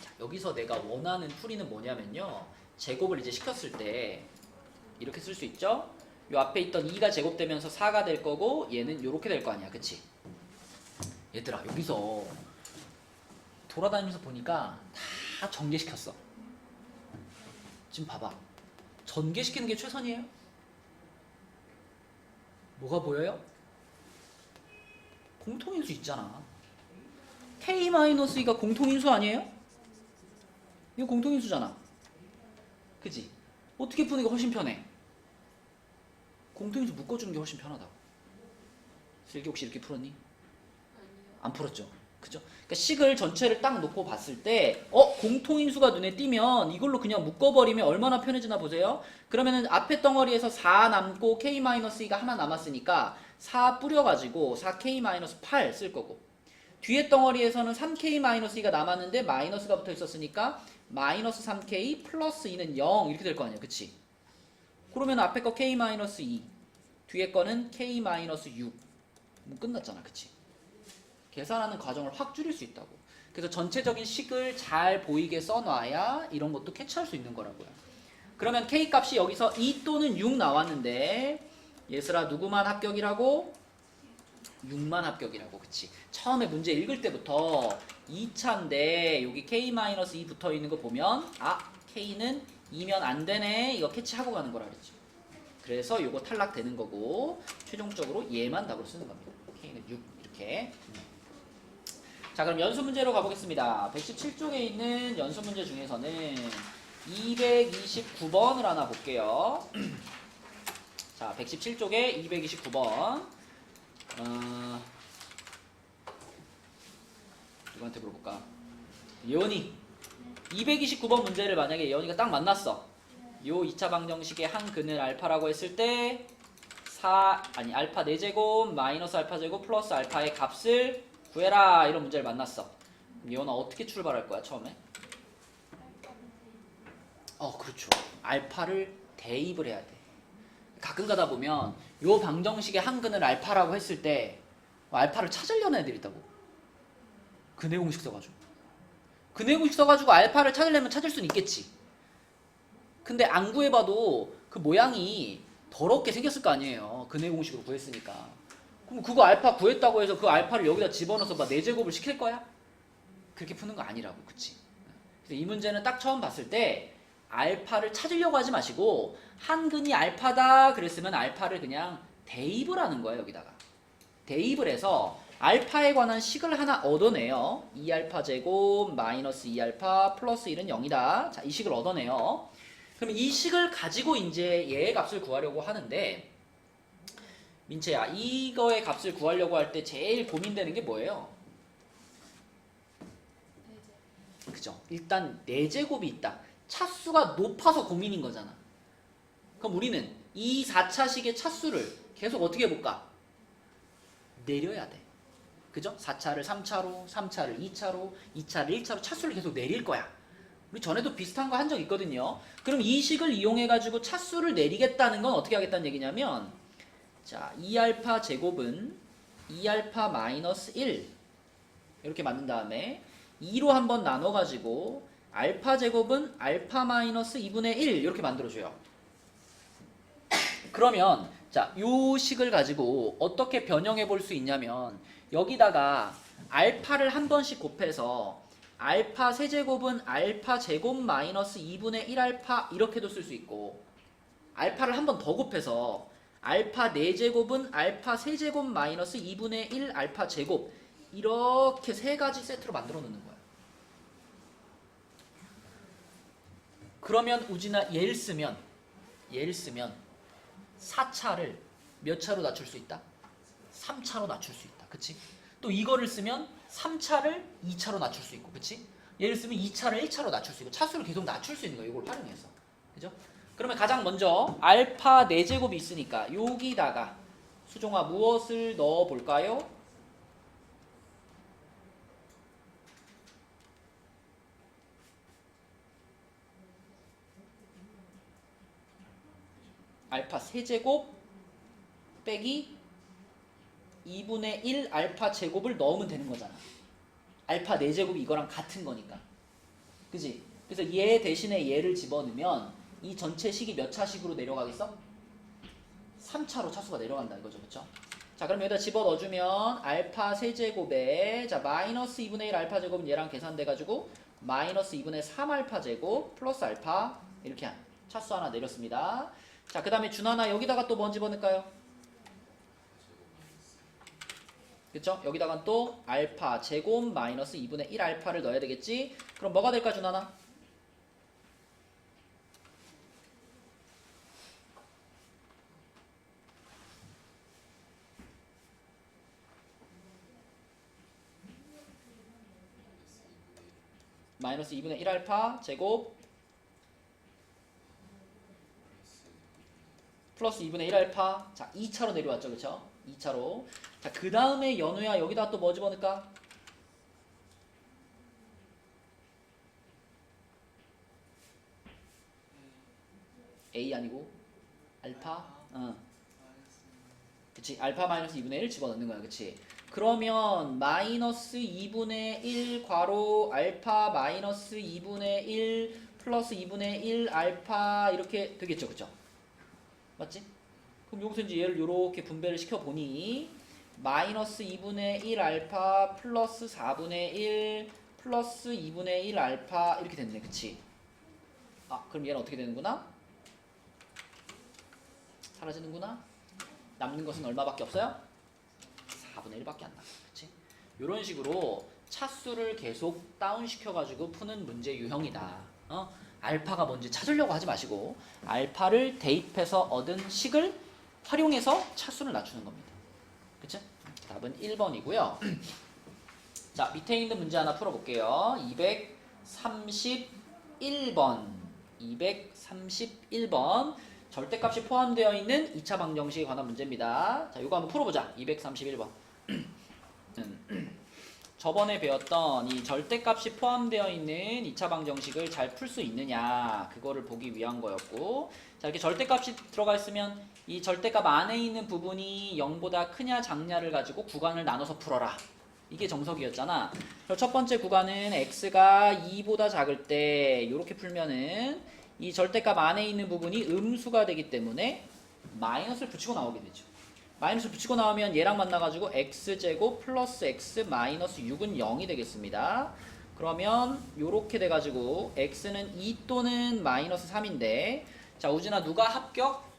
자, 여기서 내가 원하는 풀이는 뭐냐면요. 제곱을 이제 시켰을 때 이렇게 쓸 수 있죠. 요 앞에 있던 2가 제곱되면서 4가 될 거고 얘는 이렇게 될 거 아니야. 그치? 얘들아 여기서 돌아다니면서 보니까 다 전개시켰어. 지금 봐봐. 전개시키는 게 최선이에요? 뭐가 보여요? 공통인수 있잖아. K-2가 공통인수 아니에요? 이거 공통인수잖아. 그지? 어떻게 푸는 게 훨씬 편해? 공통인수 묶어주는 게 훨씬 편하다고. 슬기 혹시 이렇게 풀었니? 안 풀었죠? 그죠? 그러니까 식을 전체를 딱 놓고 봤을 때 공통인수가 눈에 띄면 이걸로 그냥 묶어버리면 얼마나 편해지나 보세요. 그러면은 앞에 덩어리에서 4 남고 K-2가 하나 남았으니까 4 뿌려가지고 4K-8 쓸 거고 뒤에 덩어리에서는 3K-2가 남았는데 마이너스가 붙어 있었으니까 마이너스 3K 플러스 2는 0 이렇게 될 거 아니에요. 그치? 그러면 앞에 거 K-2 뒤에 거는 K-6 뭐 끝났잖아. 그치? 계산하는 과정을 확 줄일 수 있다고. 그래서 전체적인 식을 잘 보이게 써놔야 이런 것도 캐치할 수 있는 거라고요. 그러면 K 값이 여기서 2 또는 6 나왔는데 얘들아 누구만 합격이라고? 6만 합격이라고. 그치? 처음에 문제 읽을 때부터 2차인데 여기 K-2 붙어 있는 거 보면 K는 2면 안 되네. 이거 캐치하고 가는 거라 그랬지. 그래서 이거 탈락되는 거고 최종적으로 얘만 답으로 쓰는 겁니다. K는 6 이렇게. 자, 그럼 연수 문제로 가보겠습니다. 117쪽에 있는 연수 문제 중에서는 229번을 하나 볼게요. 자, 117쪽에 229번. 누구한테 물어볼까? 예원이. 229번 문제를 만약에 예원이가 딱 만났어. 요 2차 방정식의 한 근을 알파라고 했을 때 알파 4제곱 마이너스 알파 제곱 플러스 알파의 값을 구해라 이런 문제를 만났어. 예원아 어떻게 출발할 거야 처음에? 그렇죠. 알파를 대입을 해야 돼. 가끔 가다 보면 요 방정식의 한 근을 알파라고 했을 때 알파를 찾으려는 애들이 있다고. 근해 공식 써가지고. 근해 공식 써가지고 알파를 찾으려면 찾을 수는 있겠지. 근데 안 구해봐도 그 모양이 더럽게 생겼을 거 아니에요. 근해 공식으로 구했으니까. 그럼 그거 알파 구했다고 해서 그 알파를 여기다 집어넣어서 막 4제곱을 시킬 거야? 그렇게 푸는 거 아니라고. 그치? 그래서 이 문제는 딱 처음 봤을 때 알파를 찾으려고 하지 마시고 한근이 알파다 그랬으면 알파를 그냥 대입을 하는 거예요. 여기다가 대입을 해서 알파에 관한 식을 하나 얻어내요. 2알파 제곱 마이너스 2알파 플러스 1은 0이다. 자, 이 식을 얻어내요. 그럼 이 식을 가지고 이제 얘의 값을 구하려고 하는데 민채야, 이거의 값을 구하려고 할 때 제일 고민되는 게 뭐예요? 그죠? 일단 4제곱이 있다. 차수가 높아서 고민인 거잖아. 그럼 우리는 이 4차식의 차수를 계속 어떻게 해볼까? 내려야 돼. 그죠? 4차를 3차로, 3차를 2차로, 2차를 1차로 차수를 계속 내릴 거야. 우리 전에도 비슷한 거 한 적 있거든요. 그럼 이 식을 이용해가지고 차수를 내리겠다는 건 어떻게 하겠다는 얘기냐면 자, 2알파 제곱은 2알파 마이너스 1 이렇게 만든 다음에 2로 한번 나눠가지고 알파 제곱은 알파 마이너스 2분의 1 이렇게 만들어줘요. 그러면 자, 요 식을 가지고 어떻게 변형해 볼 수 있냐면 여기다가 알파를 한 번씩 곱해서 알파 세제곱은 알파 제곱 마이너스 2분의 1알파 이렇게도 쓸 수 있고 알파를 한 번 더 곱해서 알파 4제곱은 알파 세제곱 마이너스 2분의 1 알파 제곱 이렇게 세 가지 세트로 만들어 놓는 거야. 그러면 우진아 얘를 쓰면 4차를 몇 차로 낮출 수 있다? 3차로 낮출 수 있다. 그치? 또 이거를 쓰면 3차를 2차로 낮출 수 있고, 그치? 얘를 쓰면 2차를 1차로 낮출 수 있고, 차수를 계속 낮출 수 있는 거야. 이걸 활용해서. 그죠? 그러면 가장 먼저 알파 4제곱이 있으니까 여기다가 수종아 무엇을 넣어 볼까요? 알파 세제곱 빼기 2분의 1 알파 제곱을 넣으면 되는 거잖아. 알파 4제곱이 이거랑 같은 거니까. 그지? 그래서 얘 대신에 얘를 집어넣으면 이 전체 식이 몇 차식으로 내려가겠어? 3차로 차수가 내려간다 이거죠. 그쵸? 자, 그럼 여기다 집어넣어주면 알파 세제곱에 자 마이너스 2분의 1 알파 제곱은 얘랑 계산돼가지고 마이너스 2분의 3 알파 제곱 플러스 알파 이렇게 한 차수 하나 내렸습니다. 자, 그 다음에 준하나 여기다가 또 뭐 집어넣을까요? 그쵸? 여기다가 또 알파 제곱 마이너스 2분의 1 알파를 넣어야 되겠지? 그럼 뭐가 될까 준하나? 마이너스 2분의 1 알파 제곱 플러스 2분의 1 알파. 자, 2차로 내려왔죠. 그쵸? 2차로. 자, 그 다음에 연우야 여기다 또 뭐 집어넣을까? A 아니고 알파? 그치? 알파 마이너스 2분의 1 집어넣는 거야. 그치? 그러면 마이너스 2분의 1 괄호 알파 마이너스 2분의 1 플러스 2분의 1 알파 이렇게 되겠죠. 그쵸? 맞지? 그럼 여기서 이제 얘를 이렇게 분배를 시켜보니 마이너스 2분의 1 알파 플러스 4분의 1 플러스 2분의 1 알파 이렇게 됐네. 그치? 아, 그럼 얘는 어떻게 되는구나? 사라지는구나? 남는 것은 얼마밖에 없어요? 4분의 1밖에 안 남아. 그치? 이런 식으로 차수를 계속 다운시켜가지고 푸는 문제 유형이다. 알파가 뭔지 찾으려고 하지 마시고 알파를 대입해서 얻은 식을 활용해서 차수를 낮추는 겁니다. 그쵸? 답은 1번이고요. 자, 밑에 있는 문제 하나 풀어볼게요. 231번 231번 절대값이 포함되어 있는 2차 방정식에 관한 문제입니다. 자, 이거 한번 풀어보자. 231번 저번에 배웠던 이 절대값이 포함되어 있는 2차 방정식을 잘 풀 수 있느냐 그거를 보기 위한 거였고, 자, 이렇게 절대값이 들어가 있으면 이 절대값 안에 있는 부분이 0보다 크냐 작냐를 가지고 구간을 나눠서 풀어라. 이게 정석이었잖아. 그럼 첫 번째 구간은 x가 2보다 작을 때 이렇게 풀면은 이 절대값 안에 있는 부분이 음수가 되기 때문에 마이너스를 붙이고 나오게 되죠. 마이너스 붙이고 나오면 얘랑 만나가지고 x제곱 플러스 x 마이너스 6은 0이 되겠습니다. 그러면 요렇게 돼가지고 x는 2 또는 마이너스 3인데 자 우진아 누가 합격?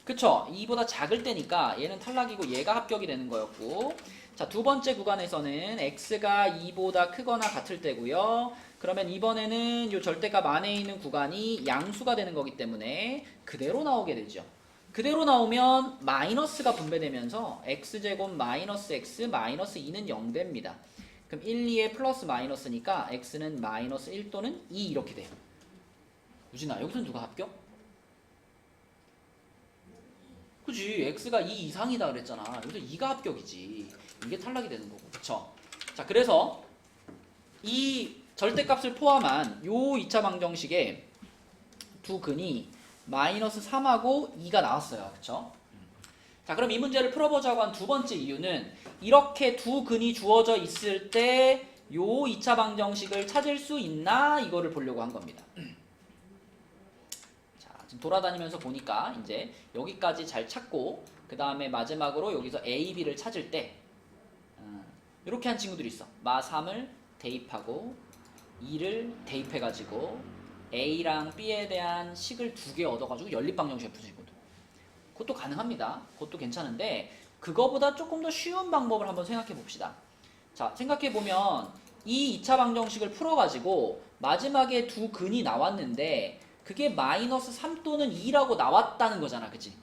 그쵸? 2보다 작을 때니까 얘는 탈락이고 얘가 합격이 되는 거였고 자 두 번째 구간에서는 x가 2보다 크거나 같을 때고요. 그러면 이번에는 요 절대값 안에 있는 구간이 양수가 되는 거기 때문에 그대로 나오게 되죠. 그대로 나오면 마이너스가 분배되면서 x제곱 마이너스 x 마이너스 2는 0 됩니다. 그럼 1, 2에 플러스 마이너스니까 x는 마이너스 1 또는 2 이렇게 돼요. 우진아 여기서 누가 합격? 그치 x가 2 이상이다 그랬잖아. 여기서 2가 합격이지. 이게 탈락이 되는 거고 그쵸? 자 그래서 이 절대값을 포함한 요 2차 방정식에 두 근이 마이너스 3하고 2가 나왔어요. 그쵸? 자 그럼 이 문제를 풀어보자고 한 두 번째 이유는 이렇게 두 근이 주어져 있을 때 요 2차 방정식을 찾을 수 있나 이거를 보려고 한 겁니다. 자 지금 돌아다니면서 보니까 이제 여기까지 잘 찾고 그 다음에 마지막으로 여기서 A, B를 찾을 때 이렇게 한 친구들이 있어. 마 3을 대입하고 2를 대입해가지고 A랑 B에 대한 식을 두 개 얻어가지고 연립방정식을 푸시거든. 그것도 가능합니다. 그것도 괜찮은데 그거보다 조금 더 쉬운 방법을 한번 생각해 봅시다. 자 생각해보면 이 2차 방정식을 풀어가지고 마지막에 두 근이 나왔는데 그게 마이너스 3 또는 2라고 나왔다는 거잖아. 그치?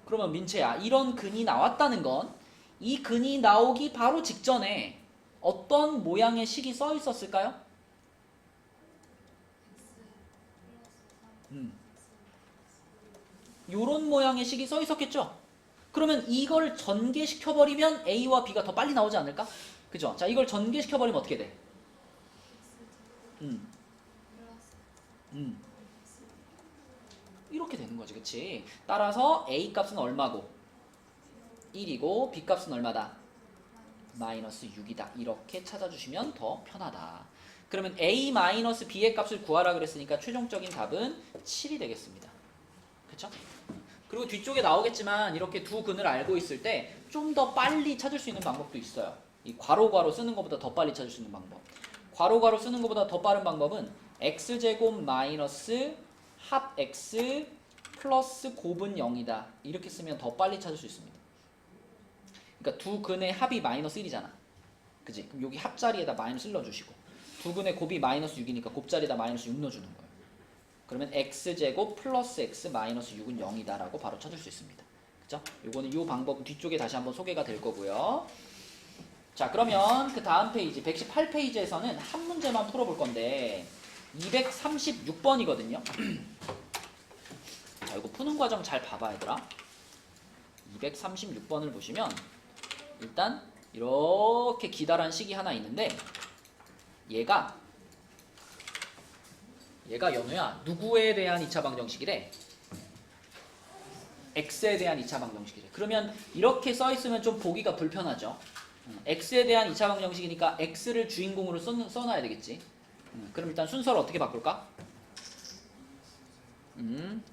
그러면 민채야 이런 근이 나왔다는 건 이 근이 나오기 바로 직전에 어떤 모양의 식이 써 있었을까요? 요런 모양의 식이 써 있었겠죠? 그러면 이걸 전개시켜버리면 A와 B가 더 빨리 나오지 않을까? 그죠? 자 이걸 전개시켜버리면 어떻게 돼? 이렇게 되는 거지 그치? 따라서 A 값은 얼마고? 1이고 B 값은 얼마다? 마이너스 6이다. 이렇게 찾아주시면 더 편하다. 그러면 A 마이너스 B의 값을 구하라 그랬으니까 최종적인 답은 7이 되겠습니다. 그쵸? 그리고 뒤쪽에 나오겠지만 이렇게 두 근을 알고 있을 때 좀 더 빨리 찾을 수 있는 방법도 있어요. 이 괄호 쓰는 것보다 더 빨리 찾을 수 있는 방법. 괄호 쓰는 것보다 더 빠른 방법은 x제곱 마이너스 합 x 플러스 곱은 0이다. 이렇게 쓰면 더 빨리 찾을 수 있습니다. 그러니까 두 근의 합이 마이너스 1이잖아. 그지? 그럼 여기 합자리에다 마이너스 1 넣어주시고 두 근의 곱이 마이너스 6이니까 곱자리에다 마이너스 6 넣어주는 거예요. 그러면 x제곱 플러스 x 마이너스 6은 0이다 라고 바로 찾을 수 있습니다. 그죠? 요거는 요 방법은 뒤쪽에 다시 한번 소개가 될 거고요. 자 그러면 그 다음 페이지 118페이지에서는 한 문제만 풀어볼 건데 236번이거든요. 자 이거 푸는 과정 잘 봐봐 얘들아. 236번을 보시면 일단 이렇게 기다란 식이 하나 있는데 얘가 연우야 누구에 대한 2차 방정식이래? x에 대한 2차 방정식이래. 그러면 이렇게 써 있으면 좀 보기가 불편하죠. x에 대한 2차 방정식이니까 x를 주인공으로 써놔야 되겠지. 그럼 일단 순서를 어떻게 바꿀까? 음.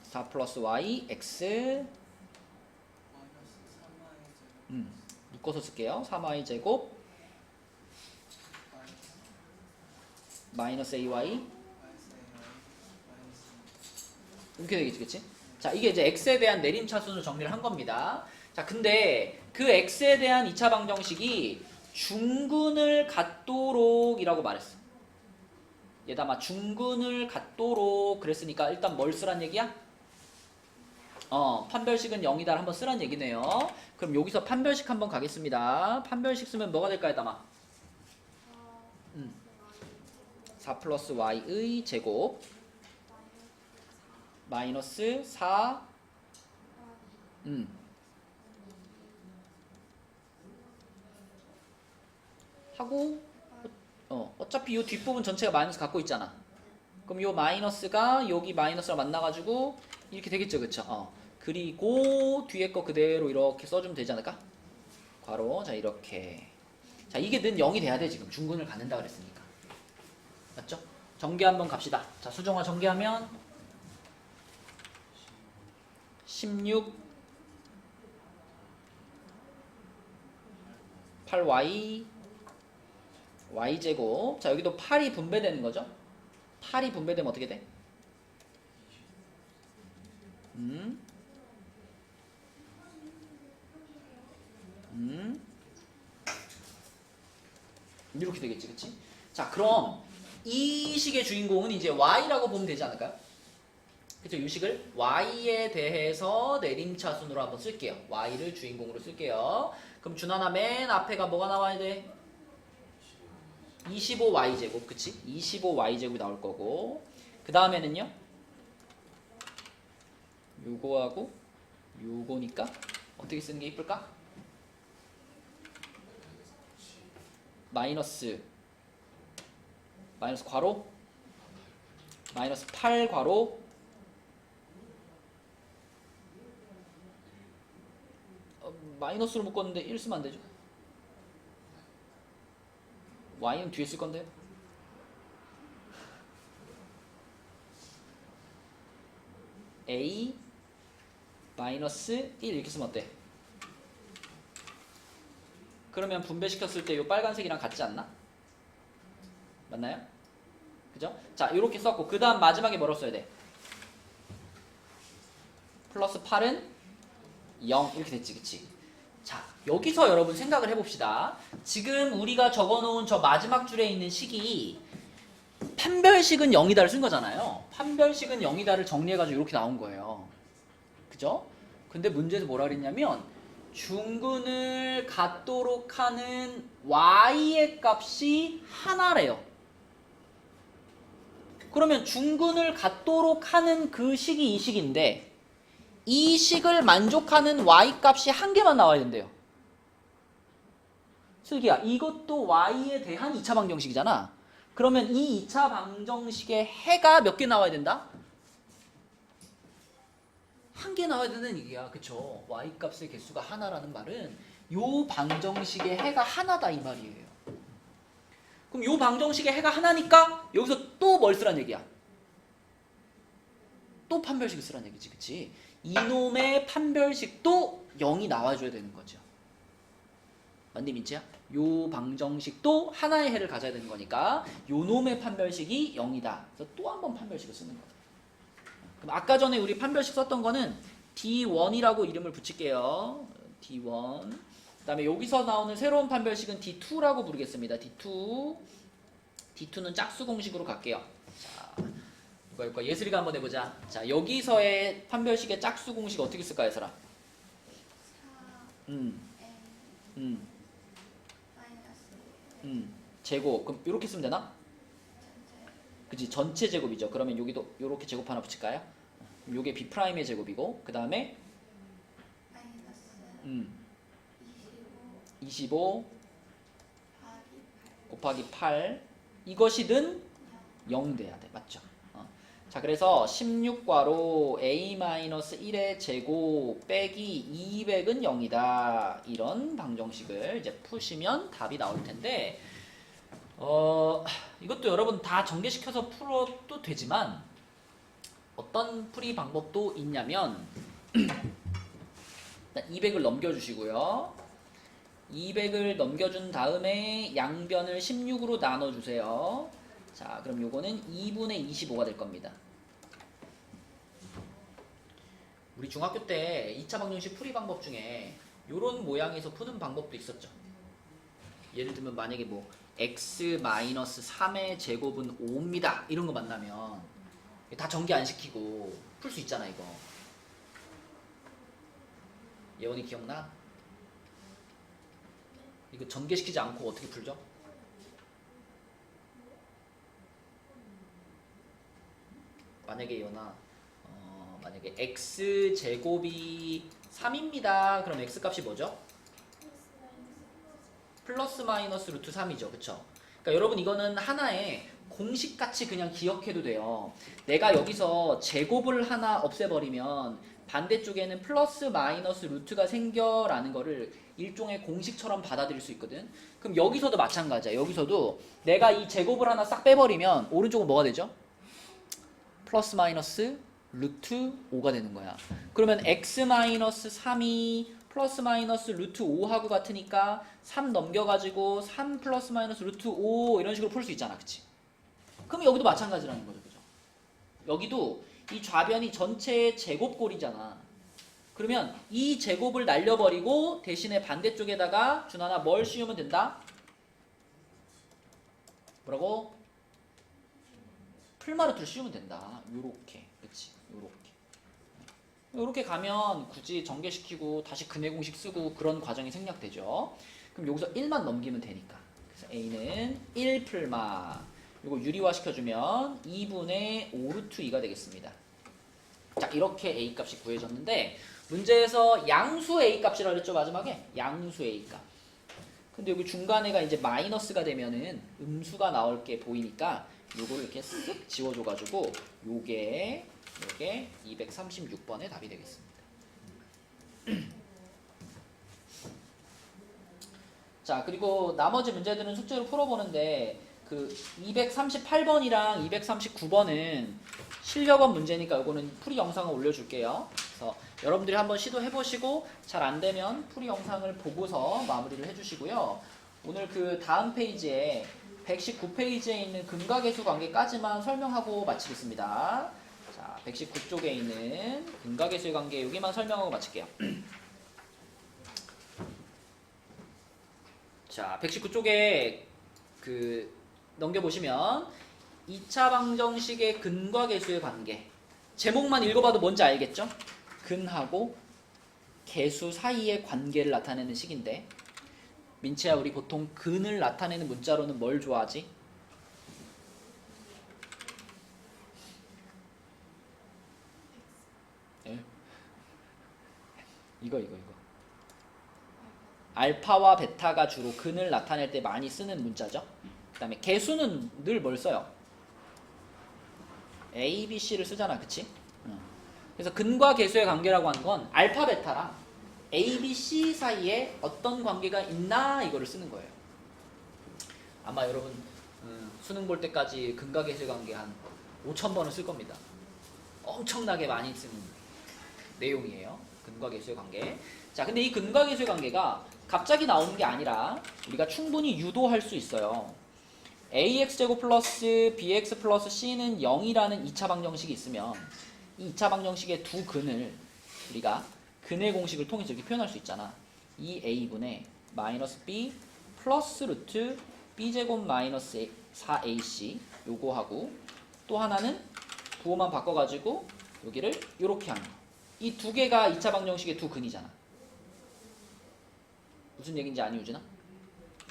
4 플러스 y x 묶어서 쓸게요. 3y 제곱 마이너스 ay 이렇게 되겠지, 그치? 자, 이게 이제 x에 대한 내림차순을 정리를 한 겁니다. 자, 근데 그 x에 대한 2차 방정식이 중근을 갖도록이라고 말했어. 얘다 막 중근을 갖도록 그랬으니까 일단 뭘 쓰란 얘기야? 판별식은 0이다 한번 쓰란 얘기네요. 그럼 여기서 판별식 한번 가겠습니다. 판별식 쓰면 뭐가 될까 했다마? 4 플러스 y의 제곱 마이너스 4 하고 어차피 이 뒷부분 전체가 마이너스 갖고 있잖아. 그럼 이 마이너스가 여기 마이너스랑 만나가지고 이렇게 되겠죠, 그쵸? 그리고 뒤에 거 그대로 이렇게 써주면 되지 않을까? 괄호. 자, 이렇게. 자, 이게 는 0이 돼야 돼, 지금. 중근을 갖는다 그랬으니까. 맞죠? 전개 한번 갑시다. 자, 수정화 전개하면 16 8y y제곱. 자, 여기도 8이 분배되는 거죠? 8이 분배되면 어떻게 돼? 이렇게 되겠지, 그치? 자, 그럼 이 식의 주인공은 이제 y라고 보면 되지 않을까요? 그쵸? 이 식을 y에 대해서 내림차순으로 한번 쓸게요. y를 주인공으로 쓸게요. 그럼 준하나 맨 앞에가 뭐가 나와야 돼? 25y제곱, 그치? 25y제곱이 나올 거고, 그 다음에는요? 요거하고 요거니까 어떻게 쓰는 게 이쁠까? 마이너스 괄호 마이너스 8 괄호 마이너스로 묶었는데 1 쓰면 안 되죠? y는 뒤에 쓸 건데요? a 마이너스 1 이렇게 쓰면 어때? 그러면 분배시켰을 때 이 빨간색이랑 같지 않나? 맞나요? 그죠? 자, 이렇게 썼고 그 다음 마지막에 뭐라고 써야 돼? 플러스 8은 0 이렇게 됐지, 그치? 자, 여기서 여러분 생각을 해봅시다. 지금 우리가 적어놓은 저 마지막 줄에 있는 식이 판별식은 0이다를 쓴 거잖아요. 판별식은 0이다를 정리해가지고 이렇게 나온 거예요. 그죠? 근데 문제에서 뭐라 그랬냐면 중근을 갖도록 하는 y의 값이 하나래요. 그러면 중근을 갖도록 하는 그 식이 이 식인데 이 식을 만족하는 y 값이 한 개만 나와야 된대요. 슬기야, 이것도 y에 대한 2차 방정식이잖아. 그러면 이 2차 방정식의 해가 몇 개 나와야 된다? 한 개 나와야 되는 얘기야. 그쵸? y값의 개수가 하나라는 말은 요 방정식의 해가 하나다 이 말이에요. 그럼 요 방정식의 해가 하나니까 여기서 또 뭘 쓰란 얘기야? 또 판별식을 쓰란 얘기지. 그치? 이놈의 판별식도 0이 나와줘야 되는 거죠. 맞니 민지야? 요 방정식도 하나의 해를 가져야 되는 거니까 요놈의 판별식이 0이다. 그래서 또 한 번 판별식을 쓰는 거다. 그럼 아까 전에 우리 판별식 썼던 거는 D1이라고 이름을 붙일게요. D1. 그 다음에 여기서 나오는 새로운 판별식은 D2라고 부르겠습니다. D2. D2는 짝수 공식으로 갈게요. 자, 이거 예슬이가 한번 해보자. 자, 여기서의 판별식의 짝수 공식 어떻게 쓸까, 예슬아? 4 마이너스 제곱. 그럼 이렇게 쓰면 되나? 그치, 전체 제곱이죠. 그러면 여기도 이렇게 제곱 하나 붙일까요? 요게 B'의 제곱이고 그 다음에 마이너스 25 곱하기 8 이것이든 0 돼야 돼. 맞죠? 자, 그래서 16괄호 a-1의 제곱 빼기 200은 0이다. 이런 방정식을 이제 푸시면 답이 나올 텐데 이것도 여러분 다 전개시켜서 풀어도 되지만 어떤 풀이 방법도 있냐면 일단 200을 넘겨주시고요. 200을 넘겨준 다음에 양변을 16으로 나눠주세요. 자, 그럼 요거는 2분의 25가 될 겁니다. 우리 중학교 때 2차 방정식 풀이 방법 중에 요런 모양에서 푸는 방법도 있었죠. 예를 들면 만약에 뭐 x-3의 제곱은 5입니다. 이런 거 만나면 다 전개 안 시키고 풀 수 있잖아, 이거. 예원이 기억나? 이거 전개시키지 않고 어떻게 풀죠? 만약에 예원아 만약에 x제곱이 3입니다. 그럼 x값이 뭐죠? 플러스 마이너스 루트 3이죠. 그쵸? 그러니까 여러분 이거는 하나의 공식같이 그냥 기억해도 돼요. 내가 여기서 제곱을 하나 없애버리면 반대쪽에는 플러스 마이너스 루트가 생겨라는 거를 일종의 공식처럼 받아들일 수 있거든. 그럼 여기서도 마찬가지야. 여기서도 내가 이 제곱을 하나 싹 빼버리면 오른쪽은 뭐가 되죠? 플러스 마이너스 루트 5가 되는 거야. 그러면 x 마이너스 3이 플러스 마이너스 루트 5하고 같으니까 3 넘겨가지고 3 플러스 마이너스 루트 5 이런 식으로 풀 수 있잖아. 그치? 그럼 여기도 마찬가지라는 거죠. 그죠? 여기도 이 좌변이 전체의 제곱꼴이잖아. 그러면 이 제곱을 날려버리고 대신에 반대쪽에다가 준하나 뭘 씌우면 된다? 뭐라고? 풀마루트를 씌우면 된다. 요렇게. 그치? 요렇게. 요렇게 가면 굳이 전개시키고 다시 근해 공식 쓰고 그런 과정이 생략되죠. 그럼 여기서 1만 넘기면 되니까. 그래서 A는 1 풀마. 요거 유리화 시켜주면 2분의 5 루트 2가 되겠습니다. 자, 이렇게 A 값이 구해졌는데 문제에서 양수 A 값이라고 그랬죠, 마지막에? 양수 A 값. 근데 여기 중간에가 이제 마이너스가 되면은 음수가 나올 게 보이니까 요거를 이렇게 쓱 지워줘가지고 요게 236번의 답이 되겠습니다. 자, 그리고 나머지 문제들은 숙제로 풀어보는데 그 238번이랑 239번은 실력원 문제니까 요거는 풀이 영상을 올려줄게요. 그래서 여러분들이 한번 시도해보시고 잘 안되면 풀이 영상을 보고서 마무리를 해주시고요. 오늘 그 다음 페이지에 119페이지에 있는 근과계수 관계까지만 설명하고 마치겠습니다. 자, 119쪽에 있는 근과계수의 관계 여기만 설명하고 마칠게요. 자, 119쪽에 그 넘겨보시면 2차 방정식의 근과 계수의 관계 제목만 읽어봐도 뭔지 알겠죠? 근하고 계수 사이의 관계를 나타내는 식인데 민채야, 우리 보통 근을 나타내는 문자로는 뭘 좋아하지? 예? 이거 알파와 베타가 주로 근을 나타낼 때 많이 쓰는 문자죠. 그 다음에 계수는 늘 뭘 써요? A, B, C를 쓰잖아. 그치? 그래서 근과 계수의 관계라고 하는 건 알파, 베타랑 A, B, C 사이에 어떤 관계가 있나 이거를 쓰는 거예요. 아마 여러분 수능 볼 때까지 근과 계수의 관계 한 5,000번을 쓸 겁니다. 엄청나게 많이 쓰는 내용이에요. 근과 계수의 관계. 자, 근데 이 근과 계수의 관계가 갑자기 나오는 게 아니라 우리가 충분히 유도할 수 있어요. AX제곱 플러스 BX 플러스 C는 0이라는 2차 방정식이 있으면 이 2차 방정식의 두 근을 우리가 근의 공식을 통해서 이렇게 표현할 수 있잖아. 2A분의 마이너스 B 플러스 루트 B제곱 마이너스 4AC 요거하고 또 하나는 부호만 바꿔가지고 여기를 이렇게 하는 거. 이 두 개가 2차 방정식의 두 근이잖아. 무슨 얘기인지 아니, 유진아?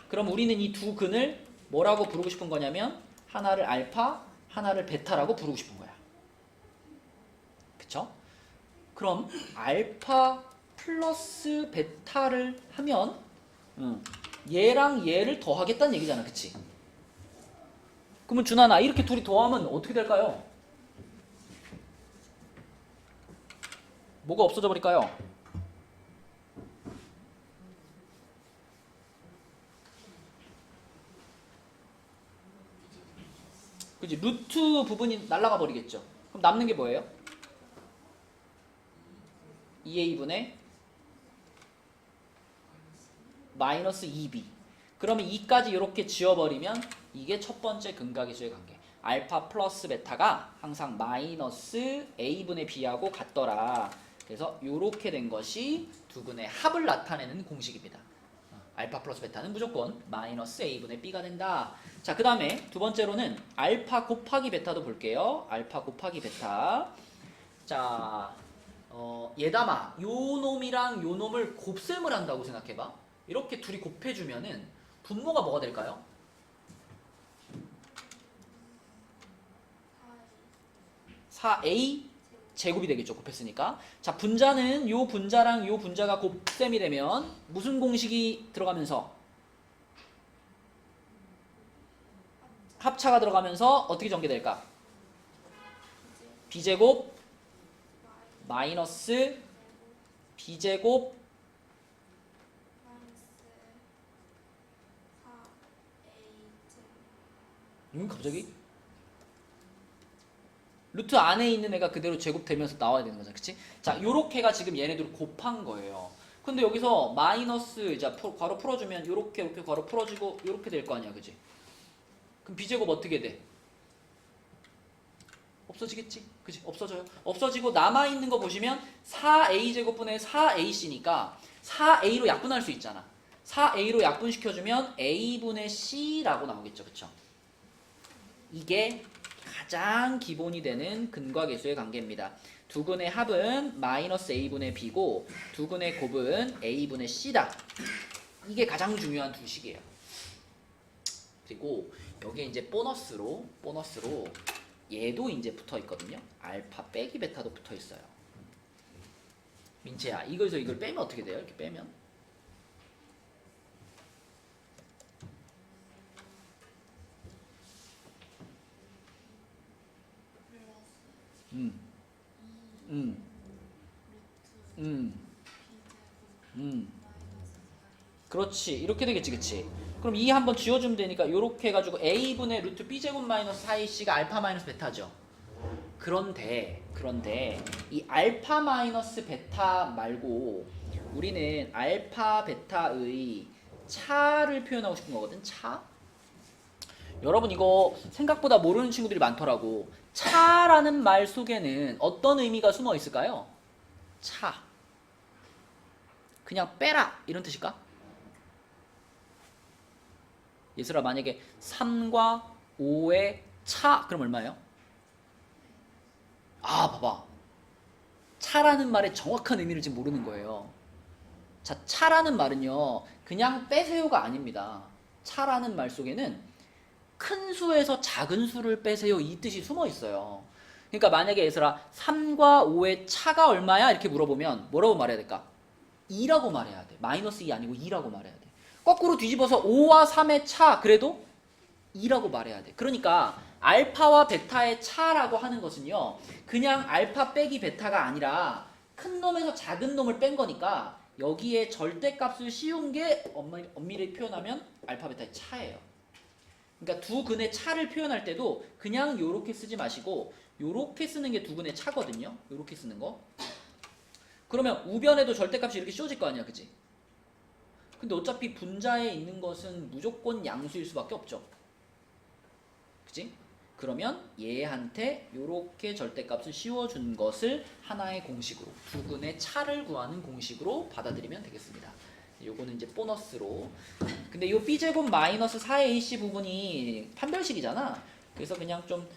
그럼 우리는 이 두 근을 뭐라고 부르고 싶은 거냐면 하나를 알파, 하나를 베타라고 부르고 싶은 거야. 그쵸? 그럼 알파 플러스 베타를 하면 얘랑 얘를 더하겠다는 얘기잖아. 그치? 그러면 준하나 이렇게 둘이 더하면 어떻게 될까요? 뭐가 없어져 버릴까요? 그치? 루트 부분이 날아가 버리겠죠. 그럼 남는 게 뭐예요? 2a분의 마이너스 2b. 그러면 2까지 이렇게 지워버리면 이게 첫 번째 근각계수의 관계. 알파 플러스 베타가 항상 마이너스 a분의 b하고 같더라. 그래서 이렇게 된 것이 두 근의 합을 나타내는 공식입니다. 알파 플러스 베타는 무조건 마이너스 a분의 b가 된다. 자, 그 다음에 두 번째로는 알파 곱하기 베타도 볼게요. 알파 곱하기 베타. 자, 얘담아, 요 놈이랑 요 놈을 곱셈을 한다고 생각해봐. 이렇게 둘이 곱해주면은 분모가 뭐가 될까요? 4a 제곱이 되겠죠. 곱했으니까. 자, 분자는 요 분자랑 요 분자가 곱셈이 되면 무슨 공식이 들어가면서? 합차가 들어가면서 어떻게 전개될까? b제곱 마이너스 b제곱 마이너스 4a 제곱. 갑자기 루트 안에 있는 애가 그대로 제곱되면서 나와야 되는 거잖아, 그치? 자, 요렇게가 지금 얘네들 곱한 거예요. 근데 여기서 마이너스, 자, 괄호 풀어주면 요렇게 괄호 풀어지고 요렇게 될 거 아니야, 그치? 그럼 b제곱 어떻게 돼? 없어지겠지? 그치? 없어져요. 없어지고 남아있는 거 보시면 4a제곱분의 4ac니까 4a로 약분할 수 있잖아. 4a로 약분시켜주면 a분의 c라고 나오겠죠, 그쵸? 이게 가장 기본이 되는 근과계수의 관계입니다. 두근의 합은 마이너스 a분의 b고 두근의 곱은 a분의 c다. 이게 가장 중요한 두 식이에요. 그리고 여기에 이제 보너스로 얘도 이제 붙어 있거든요. 알파 빼기 베타도 붙어 있어요. 민채야, 이거에서 이걸 빼면 어떻게 돼요? 이렇게 빼면 플러스 마이너스 4a. 그렇지. 이렇게 되겠지, 그치? 그럼 이 한번 지워주면 되니까 이렇게 해가지고 a분의 루트 b제곱 마이너스 4ac가 알파 마이너스 베타죠. 그런데 이 알파 마이너스 베타 말고 우리는 알파 베타의 차를 표현하고 싶은 거거든. 차. 여러분 이거 생각보다 모르는 친구들이 많더라고. 차라는 말 속에는 어떤 의미가 숨어 있을까요? 차. 그냥 빼라 이런 뜻일까? 예슬아, 만약에 3과 5의 차 그럼 얼마예요? 아, 봐봐. 차라는 말의 정확한 의미를 지금 모르는 거예요. 자, 차라는 말은요, 그냥 빼세요가 아닙니다. 차라는 말 속에는 큰 수에서 작은 수를 빼세요 이 뜻이 숨어 있어요. 그러니까 만약에 얘들아 3과 5의 차가 얼마야? 이렇게 물어보면 뭐라고 말해야 될까? 2라고 말해야 돼. 마이너스 2 아니고 2라고 말해야 돼. 거꾸로 뒤집어서 5와 3의 차 그래도 2라고 말해야 돼. 그러니까 알파와 베타의 차라고 하는 것은요, 그냥 알파 빼기 베타가 아니라 큰 놈에서 작은 놈을 뺀 거니까 여기에 절대값을 씌운 게 엄밀히 표현하면 알파 베타의 차예요. 그러니까 두 근의 차를 표현할 때도 그냥 요렇게 쓰지 마시고 요렇게 쓰는 게 두 근의 차거든요. 요렇게 쓰는 거. 그러면 우변에도 절대값이 이렇게 씌워질 거 아니야, 그치? 근데 어차피 분자에 있는 것은 무조건 양수일 수밖에 없죠. 그치? 그러면 얘한테 요렇게 절대값을 씌워준 것을 하나의 공식으로, 두 근의 차를 구하는 공식으로 받아들이면 되겠습니다. 요거는 이제 보너스로. 근데 요 b제곱 마이너스 4ac 부분이 판별식이잖아. 그래서 그냥 좀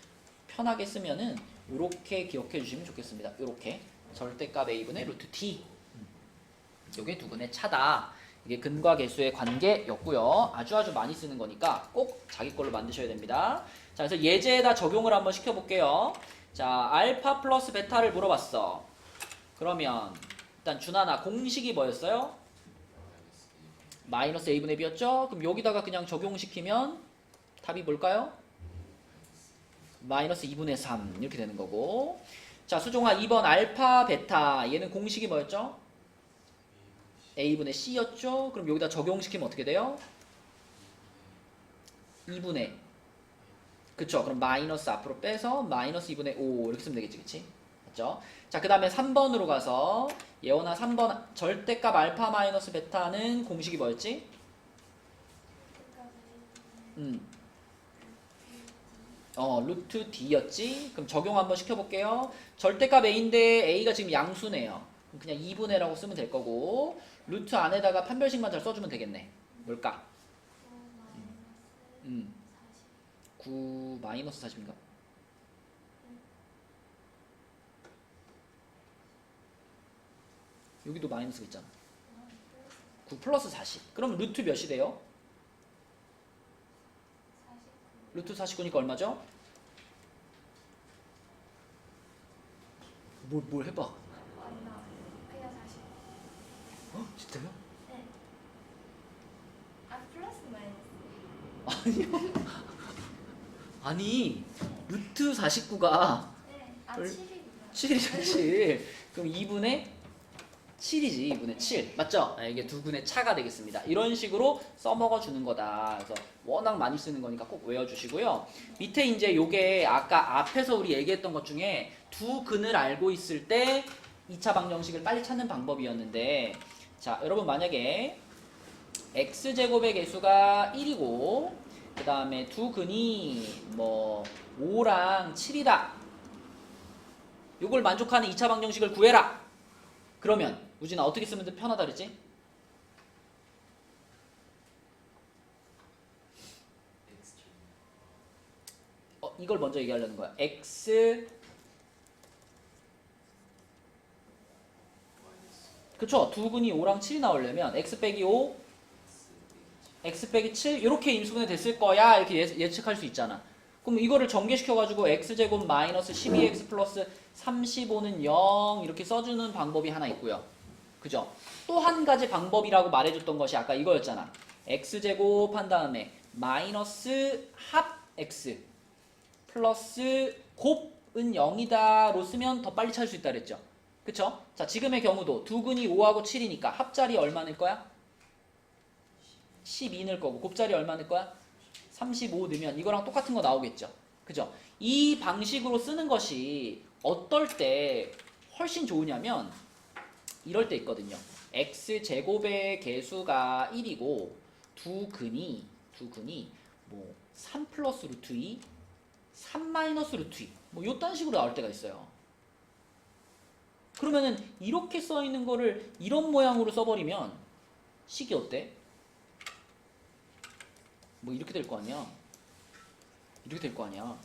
편하게 쓰면은 요렇게 기억해 주시면 좋겠습니다. 요렇게 절대값 a분의 루트 t. 요게 두 근의 차다. 이게 근과 계수의 관계였고요. 아주 많이 쓰는 거니까 꼭 자기 걸로 만드셔야 됩니다. 자, 그래서 예제에다 적용을 한번 시켜볼게요. 자, 알파 플러스 베타를 물어봤어. 그러면 일단 준하나 공식이 뭐였어요? 마이너스 a분의 b였죠? 그럼 여기다가 그냥 적용시키면 답이 뭘까요? 마이너스 2분의 3 이렇게 되는 거고. 자, 수종아 2번 알파 베타 얘는 공식이 뭐였죠? a분의 c였죠? 그럼 여기다 적용시키면 어떻게 돼요? 2분의, 그쵸? 그럼 마이너스 앞으로 빼서 마이너스 2분의 5 이렇게 쓰면 되겠지, 그치? 맞죠? 자, 그 다음에 3번으로 가서 예원아 3번 절대값 알파 마이너스 베타는 공식이 뭐였지? 루트 d였지? 그럼 적용 한번 시켜볼게요. 절대값 a인데 a가 지금 양수네요. 그럼 그냥 2분의라고 쓰면 될 거고 루트 안에다가 판별식만 잘 써주면 되겠네. 뭘까? 9 마이너스 40인가? 여기도 마이너스가 있잖아. 9 플러스 40. 그럼 루트 몇이 돼요? 루트 49니까 얼마죠? 뭘 해봐. 그냥 40. 진짜요? 네. 아, 플러스 마이너스. 아니요. 아니 루트 49가 네. 아, 얼- 7이구나. 7이잖지. 그럼 2분의 7이지. 2분의 7 맞죠? 네, 이게 2분의 차가 되겠습니다. 이런 식으로 써먹어 주는 거다. 그래서 워낙 많이 쓰는 거니까 꼭 외워주시고요. 밑에 이제 요게 아까 앞에서 우리 얘기했던 것 중에 두 근을 알고 있을 때 2차 방정식을 빨리 찾는 방법이었는데, 자 여러분 만약에 x제곱의 개수가 1이고 그 다음에 두 근이 뭐 5랑 7이다. 요걸 만족하는 2차 방정식을 구해라. 그러면 우진아 어떻게 쓰면 더 편하다 그랬지? 이걸 먼저 얘기하려는 거야. x 그쵸? 두 근이 5랑 7이 나오려면 x 빼기 5 x 빼기 7 이렇게 인수분해 됐을 거야 이렇게 예측할 수 있잖아. 그럼 이거를 전개시켜가지고 x제곱 마이너스 12x 플러스 35는 0 이렇게 써주는 방법이 하나 있고요. 그죠? 또 한 가지 방법이라고 말해줬던 것이 아까 이거였잖아. x제곱 한 다음에 마이너스 합 x 플러스 곱은 0이다로 쓰면 더 빨리 찾을 수 있다 그랬죠. 그쵸? 자 지금의 경우도 두 근이 5하고 7이니까 합자리 얼마 넣을 거야? 12 넣을 거고 곱자리 얼마 넣을 거야? 35 넣으면 이거랑 똑같은 거 나오겠죠. 그죠? 이 방식으로 쓰는 것이 어떨 때 훨씬 좋으냐면 이럴 때 있거든요. x제곱의 개수가 1이고 두 근이 뭐 3 플러스 루트 2 3 마이너스 루트 2 뭐 요딴 식으로 나올 때가 있어요. 그러면은 이렇게 써 있는 거를 이런 모양으로 써버리면 식이 어때? 뭐 이렇게 될 거 아니야? 이렇게 될 거 아니야?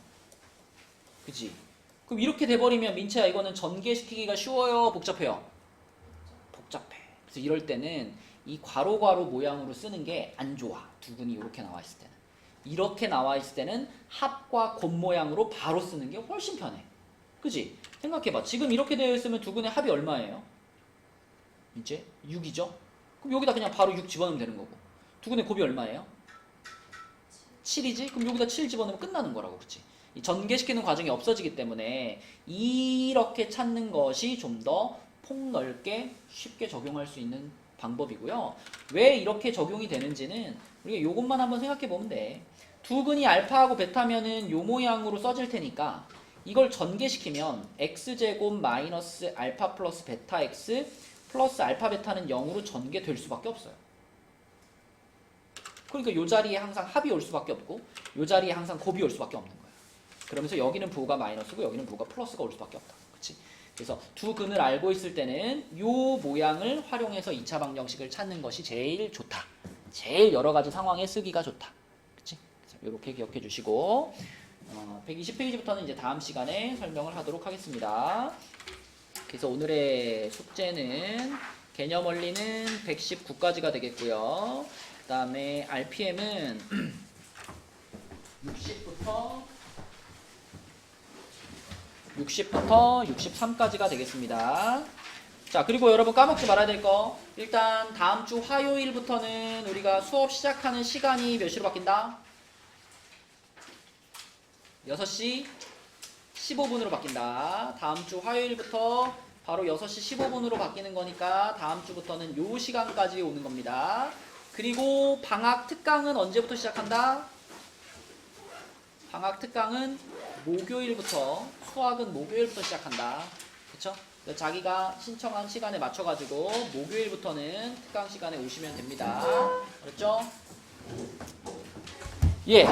그치? 그럼 이렇게 돼버리면 민채야 이거는 전개시키기가 쉬워요? 복잡해요? 복잡해. 그래서 이럴 때는 이 괄호 모양으로 쓰는 게 안 좋아. 두 근이 이렇게 나와 있을 때는. 이렇게 나와 있을 때는 합과 곱 모양으로 바로 쓰는 게 훨씬 편해. 그치? 생각해봐. 지금 이렇게 되어 있으면 두 근의 합이 얼마예요? 이제 6이죠? 그럼 여기다 그냥 바로 6 집어넣으면 되는 거고. 두 근의 곱이 얼마예요? 7이지? 그럼 여기다 7 집어넣으면 끝나는 거라고. 그치? 이 전개시키는 과정이 없어지기 때문에 이렇게 찾는 것이 좀 더 폭넓게 쉽게 적용할 수 있는 방법이고요. 왜 이렇게 적용이 되는지는 우리가 이것만 한번 생각해 보면 돼. 두 근이 알파하고 베타면은 요 모양으로 써질 테니까 이걸 전개시키면 x제곱 마이너스 알파 플러스 베타 x 플러스 알파 베타는 0으로 전개될 수밖에 없어요. 그러니까 요 자리에 항상 합이 올 수밖에 없고 요 자리에 항상 곱이 올 수밖에 없는 거예요. 그러면서 여기는 부호가 마이너스고 여기는 부호가 플러스가 올 수밖에 없다. 그치? 그래서 두 근을 알고 있을 때는 요 모양을 활용해서 2차 방정식을 찾는 것이 제일 좋다. 제일 여러 가지 상황에 쓰기가 좋다. 그치? 그래서 요렇게 기억해 주시고 120페이지부터는 이제 다음 시간에 설명을 하도록 하겠습니다. 그래서 오늘의 숙제는 개념 원리는 119까지가 되겠고요. 그 다음에 RPM은 60부터 63까지가 되겠습니다. 자, 그리고 여러분 까먹지 말아야 될 거. 일단 다음 주 화요일부터는 우리가 수업 시작하는 시간이 몇 시로 바뀐다? 6시 15분으로 바뀐다. 다음 주 화요일부터 바로 6시 15분으로 바뀌는 거니까 다음 주부터는 요 시간까지 오는 겁니다. 그리고 방학 특강은 언제부터 시작한다? 방학 특강은 목요일부터, 수학은 목요일부터 시작한다. 그쵸? 자기가 신청한 시간에 맞춰가지고 목요일부터는 특강 시간에 오시면 됩니다. 그렇죠? 예.